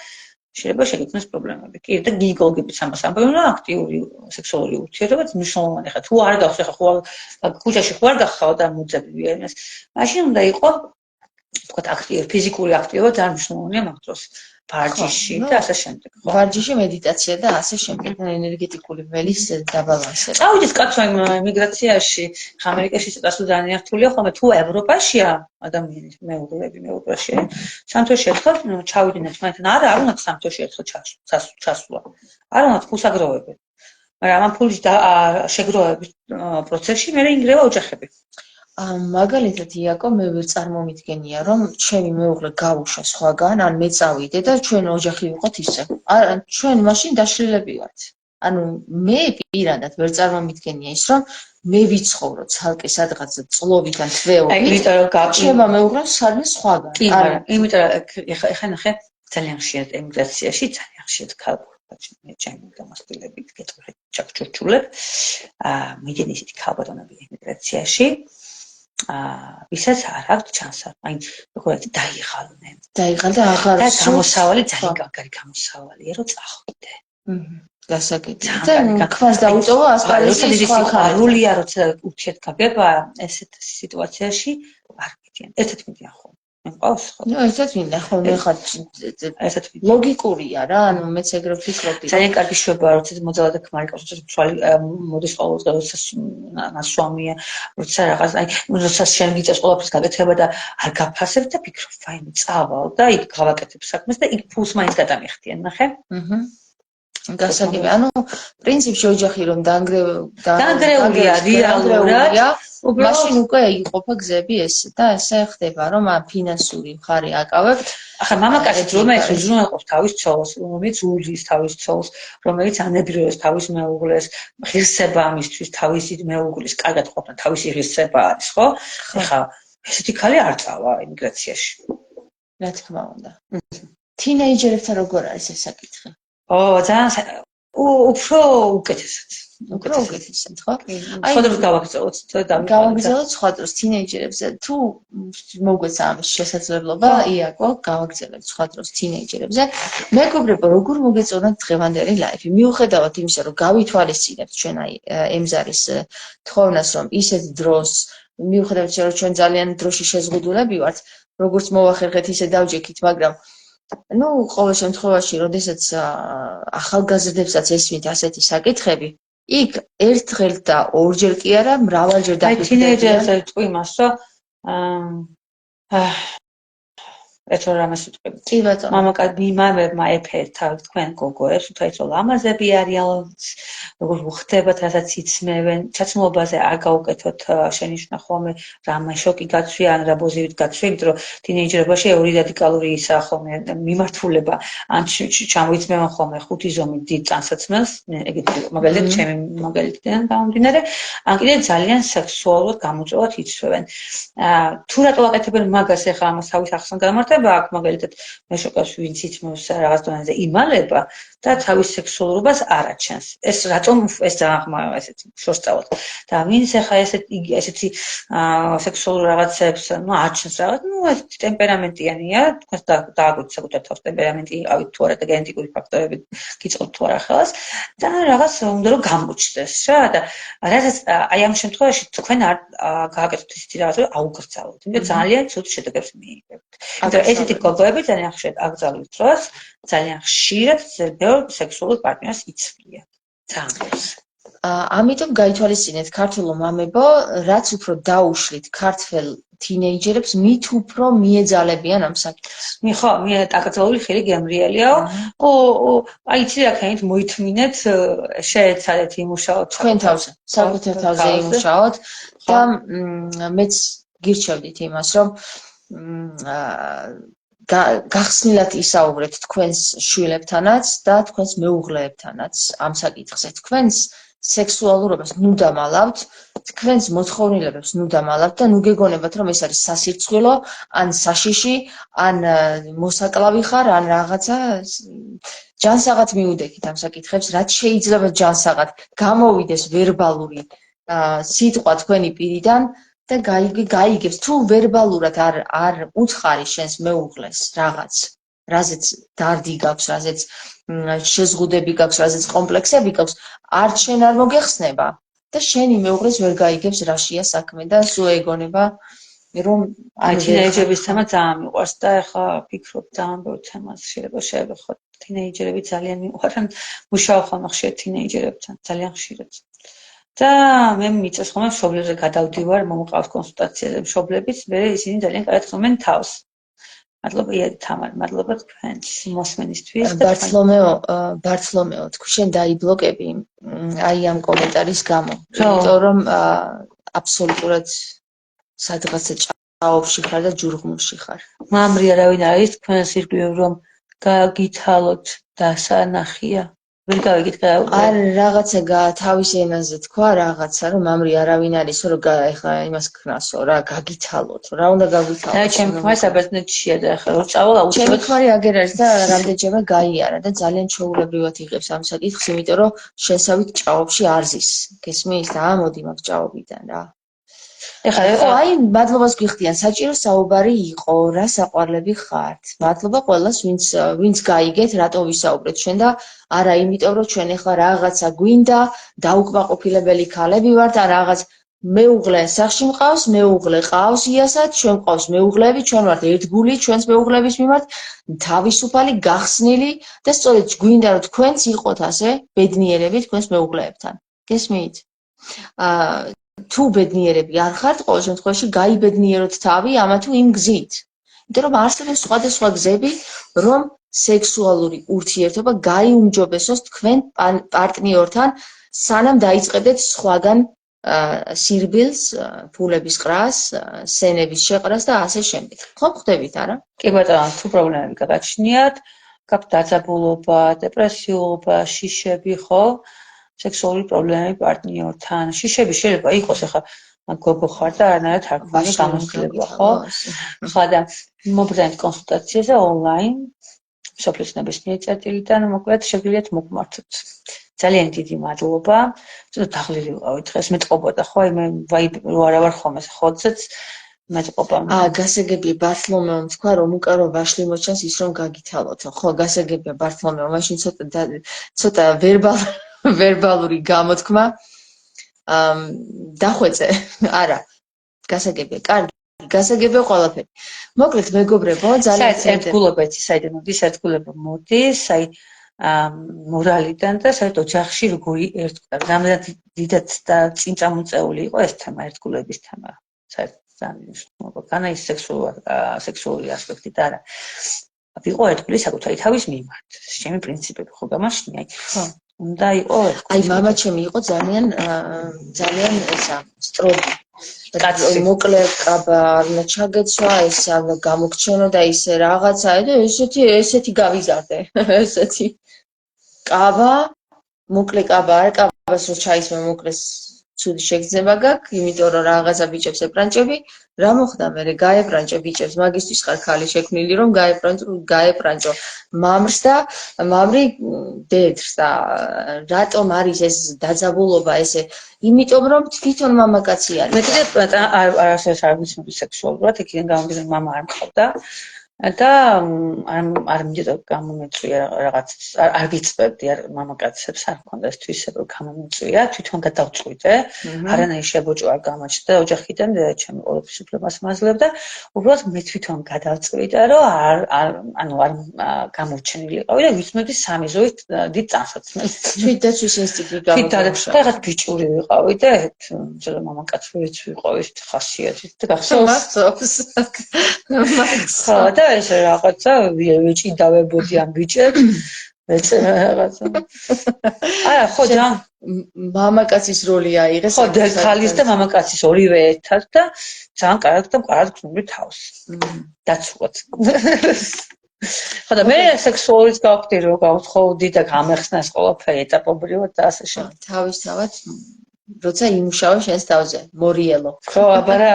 შეიძლება შეგექმნას პრობლემები. კი და გინეკოლოგებიც ამას ამბობენ, რომ აქტიური სექსუალური ურთიერთობა მნიშვნელოვანია. ხა თუ არ გახსოვს, ხა ქუჩაში ხო არ გახავ და მოძებნია იმას. მაშინ უნდა იყოს თქვათ აქტიური ფიზიკური აქტივობა ძალიან მნიშვნელოვანია მაგ დროს. ვარჯიში და ასე შემდეგ. ვარჯიში, მედიტაცია და ასე შემდეგ, ენერგეტიკული ველის დაბალანსება. წავიდეს კაცო იმიგრაციაში, ამერიკაში ცოტა ძალიან რთულია, ხოლმე თუ ევროპაშია ადამიანის მეუღლეებში, სამთოში ერთხელ ჩავიდნენ ერთმანეთთან. არა, არ უნდა სამთოში ერთხელ ჩასვლა. არ უნდა ფულს აგროვებენ. მაგრამ ამ ფულის შეგროვების პროცესში მე ინგრევა ოჯახები. მაგალითად იაკო მე ვერ წარმომიდგენია რომ ჩემი მეუღლე გავუშვა სხვაგან ან მე წავიდე და ჩვენ ოჯახი ვიყოთ ისე. ჩვენ მაშინ დაშლილები ვართ. ანუ მე პირადად ვერ წარმომიდგენია ის რომ მე ვიცხოვრო ცალკე სადღაც წლოვიდან თვეობით. ჩემმა მეუღლემ სადმე სხვაგან. კი, მაგრამ იმიტომ რომ ეხა ნახე ძალიან ხშირად ემიგრაციაში ძალიან ხშირად ქალბატონები ჩემი გამოსtildeები გეტყვი ჩაკჭურჭულებ. მიდიან ისეთი ქალბატონები ემიგრაციაში. ვისაც არ აქვს ჩანსა. აი, როგორ დაიღალნენ. დაიღალ და აღარ და გამოსავალი ძალიან კარგი გამოსავალია, რომ წახვიდე. გასაგებია. და ქვას დაუწოვა ასპარეზის სხვა ხალხია, როცა ურთიერთგაგება ესეთ სიტუაციაში არ მიდიან. ერთად მიდიან ხოლმე. მე მყავს ხო? ნუ ერთად მინდა ხოლმე ხარ. ერთად ლოგიკურია რა, ანუ მეც ეგრე ვფიქრობდი. ძალიან კარგი შვება, როცა მოძალა და ქმარი კაცი, როცა მშრალი მოდის ყოველდღე, როცა ნასვამია, როცა რაღაც, აი, როცა შენ გიწევს ყველაფრის გაკეთება და არ გაფასებ და ფიქრობ, ვაიმე, წავალ და იქ გავაკეთებ საქმეს და იქ ფულს მაინც გადამიხდიან, ნახე? გასაგები, ანუ პრინციპში ოჯახი რომ დანგრეულია რეალურად, მაშინ უკვე იყოფა გზები ეს და ესე ხდება რომ ფინანსური მხარე აკავებთ. ახლა მამაკაცი რომელიც უზრუნველყოფს თავის ცოლს, რომელიც უძლის თავის ცოლს, რომელიც ანებრივებს თავის მეუღლეს, ღირსება ამისთვის თავისი მეუღლის, კარგად ყოფნა თავისი ღირსება არის, ხო? ახლა ესეთი ქალი არ წავა ემიგრაციაში. რა თქმა უნდა. თინეიჯერებთან როგორ არის ეს საკითხი? ძალიან უფრო უკეთესად. უფრო უკეთესად, ხო? სხვა დროს გავაგრძელოთ და გავაგრძელოთ სხვა დროს თინეიჯერებზე. თუ მოგვეცა ამის შესაძლებლობა, იაკო, გავაგრძელებთ სხვა დროს თინეიჯერებზე. მეგობრებო, როგორ მოგეწონათ დღევანდელი ლაიფი? მიუხედავად იმისა, რომ გავითვალისწინებთ ჩვენ ემზარის თხოვნას, რომ ისეთ დროს, მიუხედავად იმისა, რომ ჩვენ ძალიან დროში შეზღუდულები ვართ, როგორც მოვახერხეთ, ისე დავჯექით, მაგრამ ყოველ შემთხვევაში, როდესაც ახალგაზრდებსაც ესმით ასეთი საკითხები, იქ ერთხელ და ორჯერ კი არა, მრავალჯერ აი თინეიჯერებზე ვიტყვი იმას, რომ ეს რამეს ვიტყვი. კი ბატონო. მამაკაცებმა ეფერთა თქვენ გოგოებს, თვითონ რომ ლამაზები არიან, როგორ უხდებათ, რასაც იცმევენ, ჩაცმულობაზე არ გაუკეთოთ შენიშვნა ხოლმე, რამე შოკი გაცვია, ან რა პოზიტივით გაცვია, იმიტომ რომ თინეიჯერობაში ეური რადიკალური ისაა ხოლმე მიმართულება, ან ჩამოიცმევენ ხოლმე 5 ზომით დიდ წანსაცმელს, ეგეთი მაგალითად ჩემი მაგალითიდან გამომდინარე, ან კიდე ძალიან სექსუალურად გამოწვევად იცვევენ. თუ რატო აკეთებენ მაგას, ეხლა ამას თავის ახსნა გამართება აქვს, მაგალითად მე შოკავს ვინც იცმევს რაღაც დონეზე იმალება და თავის სექსუალურობას არ აჩენს. ეს რატომ ეს ძალიან ესეთი შორსწავლად. და ვინც ეხლა ესეთი სექსუალურ რაღაცებს აჩენს რაღაც, ეს ტემპერამენტიანია, თქვენ დააგვით საკუთარ თავს ტემპერამენტი იყავით თუ არა და გენეტიკური ფაქტორები გიწყობთ თუ არა ხელას და რაღაც უნდა რომ გამოჩნდეს რა და რასაც აი ამ შემთხვევაში თქვენ არ გააკეთოთ ისეთი რაღაც რომ აუგრძალოთ. იმიტომ ძალიან ცუდ შედეგებს მიიღებთ. იმიტომ ესეთი გოგოები ძალიან ხშირად აკრძალვის დროს ძალიან ხშირად ბევრ სექსუალურ პარტნიორს იცვლიათ. ძალიან. ამიტომ გაითვალისწინეთ ქართულო მამებო, რაც უფრო დაუშლით ქართველ თინეიჯერებს, მით უფრო მიეძალებიან ამ საკითხს. ხო, მე აკრძალული ხელი გემრიელიაო. აი იცი რა ქენით მოითმინეთ, შეეცადეთ იმუშაოთ თქვენ თავზე, საკუთარ თავზე იმუშაოთ და მეც გირჩევდით იმას, რომ გახსნილად ისაუბრეთ თქვენს შვილებთანაც და თქვენს მეუღლეებთანაც ამ საკითხზე. თქვენს სექსუალურობას ნუ დამალავთ, თქვენს მოთხოვნილებებს ნუ დამალავთ და ნუ გეგონებათ, რომ ეს არის სასირცხვილო, ან საშიში, ან მოსაკლავი ხარ, ან რაღაცა ჯანსაღად მიუდექით ამ საკითხებს, რაც შეიძლება ჯანსაღად გამოვიდეს ვერბალური სიტყვა თქვენი პირიდან და გაიგებს თუ ვერბალურად არ უცხარი შენს მეუღლეს რაღაც, რაზეც დარდი გაქვს, რაზეც შეზღუდები გაქვს, რაზეც კომპლექსები გაქვს, არც შენ არ მოგეხსნება და შენი მეუღლეს ვერ გაიგებს რაშია საქმე და სულ ეგონება რომ აი თინეიჯერების თემა ძალიან მიყვარს და ეხლა ფიქრობ ძალიან ბევრ თემას შეიძლება ხო თინეიჯერები ძალიან მიყვარენ, მუშაობ ხოლმე ხშირად თინეიჯერებთან, ძალიან ხშირად. და მე მიწევს ხოლმე მშობლებზე გადავდივარ, მომყავს კონსულტაციაზე მშობლებიც, მე ისინი ძალიან კარგად ხმენ თავს. მადლობა იარი თამარ, მადლობა თქვენს მოსმენისთვის. ბართლომეო, თქვენ შენ დაიბლოკები აი ამ კომენტარის გამო. იმიტომ რომ აბსოლუტურად სადღაცა ჭაობში ხარ და ჯურღმულში ხარ. მამრი არავინ არის თქვენს ირგვლივ რომ გაგითალოთ და სანახია. ვერ გავიგეთ არ რაღაცა თავის ენაზე თქვა რაღაცა რომ მამრი არავინ არის რომ ეხლა იმას ქნასო რა გაგითალოთ რა უნდა გაგითალოთ და ჩემი ქმარი საბერძნეთშია და ეხლა რომ წავალ აუცილებლად ჩემი ქმარი აგერ არის და რამდენჯერმე გაიარა და ძალიან ჩაულებრივად იღებს ამ საკითხს იმიტომ რომ შესავით ჭაობში არ ზის გესმის და ამოდი მაგ ჭაობიდან რა ეხლა აი მადლობას გიხდიან საჭირო საუბარი იყო რა საყვარლები ხართ მადლობა ყველას ვინც გაიგეთ რატო ვისაუბრეთ ჩვენ და არა იმიტომ რომ ჩვენ ეხლა რაღაცა გვინდა დაუკმაყოფილებელი ქალები ვართ ან რაღაც მეუღლე სახში მყავს მეუღლე ყავს იასად ჩვენ მყავს მეუღლეები ჩვენ ვართ ერთგული ჩვენს მეუღლეების მიმართ თავისუფალი გახსნილი და სწორედ გვინდა რომ თქვენც იყოთ ასე ბედნიერები თქვენს მეუღლეებთან გესმით თუ ბედნიერები არ ხართ ყოველ შემთხვევაში გაიბედნიეროთ თავი ამა თუ იმ გზით იმიტომ რომ არსებობს სხვადასხვა გზები რომ სექსუალური ურთიერთობა გაიუმჯობესოს თქვენ პარტნიორთან, სანამ დაიწყებდეთ სხვაგან სირბილს, ფულების ყრას, სენების შეყრას და ასე შემდეგ. ხო ხვდებით, არა? კი ბატონო, თუ პრობლემები გაგაჩნიათ, გაქვთ დაძაბულობა, დეპრესიულობა, შიშები, ხო? სექსუალური პრობლემები პარტნიორთან. შიშები შეიძლება იყოს, ახლა გოგო ხარ და არანაირად არ გვაქვს გამოცდილება, ხო? ხა და მოგზაინდ კონსულტაციაზე ონლაინ, სოფლის ნებისმიერ წერტილიდან, მოკლედ შეგიძლიათ მოგმართოთ. ძალიან დიდი მადლობა. ცოტა დაღლილი ვიყავი დღეს, მეტყობოდა, ხო? მე არა ვარ ხოლმე ხოცეც მეტყობა. გასაგებია ბართლომეომ თქვა, რომ უკარო ვაშლი მოჩანს ის რომ გაგითავოთო. ხო, გასაგებია ბართლომეო, მაშინ ცოტა ვერბალური გამოთქმა დახვეწე. არა. გასაგებია, კარგი. გასაგებია ყველაფერი. მოკლედ მეგობრებო, ძალიან ერთგულობეთი, საიდან მოდის ერთგულება მოდის, აი მორალიდან და საერთოდ ოჯახში როგორი რამდენად დიდად და წინწამოწეული იყო ეს თემა, ერთგულების თემა. საერთოდ ძალიან მნიშვნელოვანია. განა ის სექსუალური ასპექტი და არა. ვიყო ერთგული საკუთარი თავის მიმართ. ჩემი პრინციპები ხო გამაშნია. ხო. უნდა იყო აი მამა ჩემი იყო ძალიან ესა სტროგი. მოკლე კაბა არ უნდა ჩაგეცვა, ეს არ უნდა გამოგჩენო და ისე რაღაცა და ესეთი გავიზარდე. ესეთი კაბა, მოკლე კაბა არ კაბას რო ჩაისმე მოკლეს ცუდი შეგრძნება გაქვს, იმიტომ რომ რაღაცა ბიჭებს ეპრანჭები, რა მოხდა მერე გაეპრანჭე ბიჭებს, მაგისთვის ხარ ქალი შექმნილი რომ გაეპრანჭო მამრს და მამრი დედს და რატომ არის ეს დაძაბულობა ესე? იმიტომ რომ თვითონ მამაკაცი არის. მე კიდე არასდროს არ ვიცნობ სექსუალურად, იქიდან გამომდინარე მამა არ მყავდა და არ მინდოდა გამომეწვია რაღაც არ გიწევდი მამაკაცებს არ მქონდა ეს თვისება რომ გამომეწვია, თვითონ გადავწყვიტე, არანაირი შებოჭო არ გამოჩნდა ოჯახიდან და ჩემი ყოველთვის უფლებას მაძლევდა, უბრალოდ მე თვითონ გადავწყვიტე რომ არ გამორჩენილიყავი და ვიცნობდი სამი ზოით დიდ წამსაცმელს. თვითდაცვის ინსტინქტი გამოგოჩა. და რაღაც ბიჭური ვიყავი და ზოგადად მამაკაცურიც ვიყავი ხასიათით და გახსოვს. ხო და ეს რაღაცა ვიჭიდავებოდი ამ ბიჭებს რაღაცა არა ხო და მამაკაცის როლი აიღეს ხო და ხალის და მამაკაცის ორივე ერთად და ძალიან კარგად და კარგად გქონდი თავს დაცულად ხო და მე სექსუალურიც გავხდი რომ გავთხოვდი და გამეხსნა ეს ყველაფერი ეტაპობრივად და ასე შემდეგ თავისთავად როცა იმუშავა შენს თავზე მორიელო ხო აბარა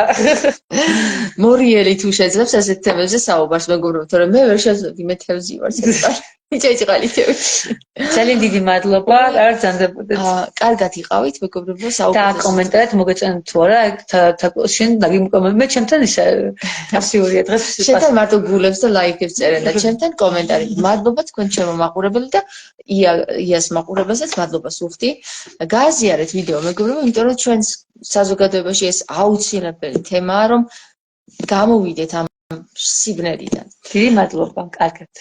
მორიელი თუ შეძლებს ასეთ თემებზე საუბარს მეგობრებო თორემ მე ვერ შეძლებ მე თევზი ვარ საერთოდ იჭეჭყალი თევზი ძალიან დიდი მადლობა არ ძანდებოდეთ კარგად იყავით მეგობრებო საუბარს და კომენტარით მოგეწონათ თუ არა შენ მე ჩემთან ისე აფსიურია დღეს შენთან მარტო გულებს და ლაიქებს წერენ და ჩემთან კომენტარით მადლობა თქვენ ჩემო მაყურებელი და იას მაყურებელსაც მადლობას ვუხდი გააზიარეთ ვიდეო მეგობრებო იმიტომ რომ ჩვენს საზოგადოებაში ეს აუცილებელი თემაა რომ გამოვიდეთ ამ სიბნელიდან დიდი მადლობა კარგად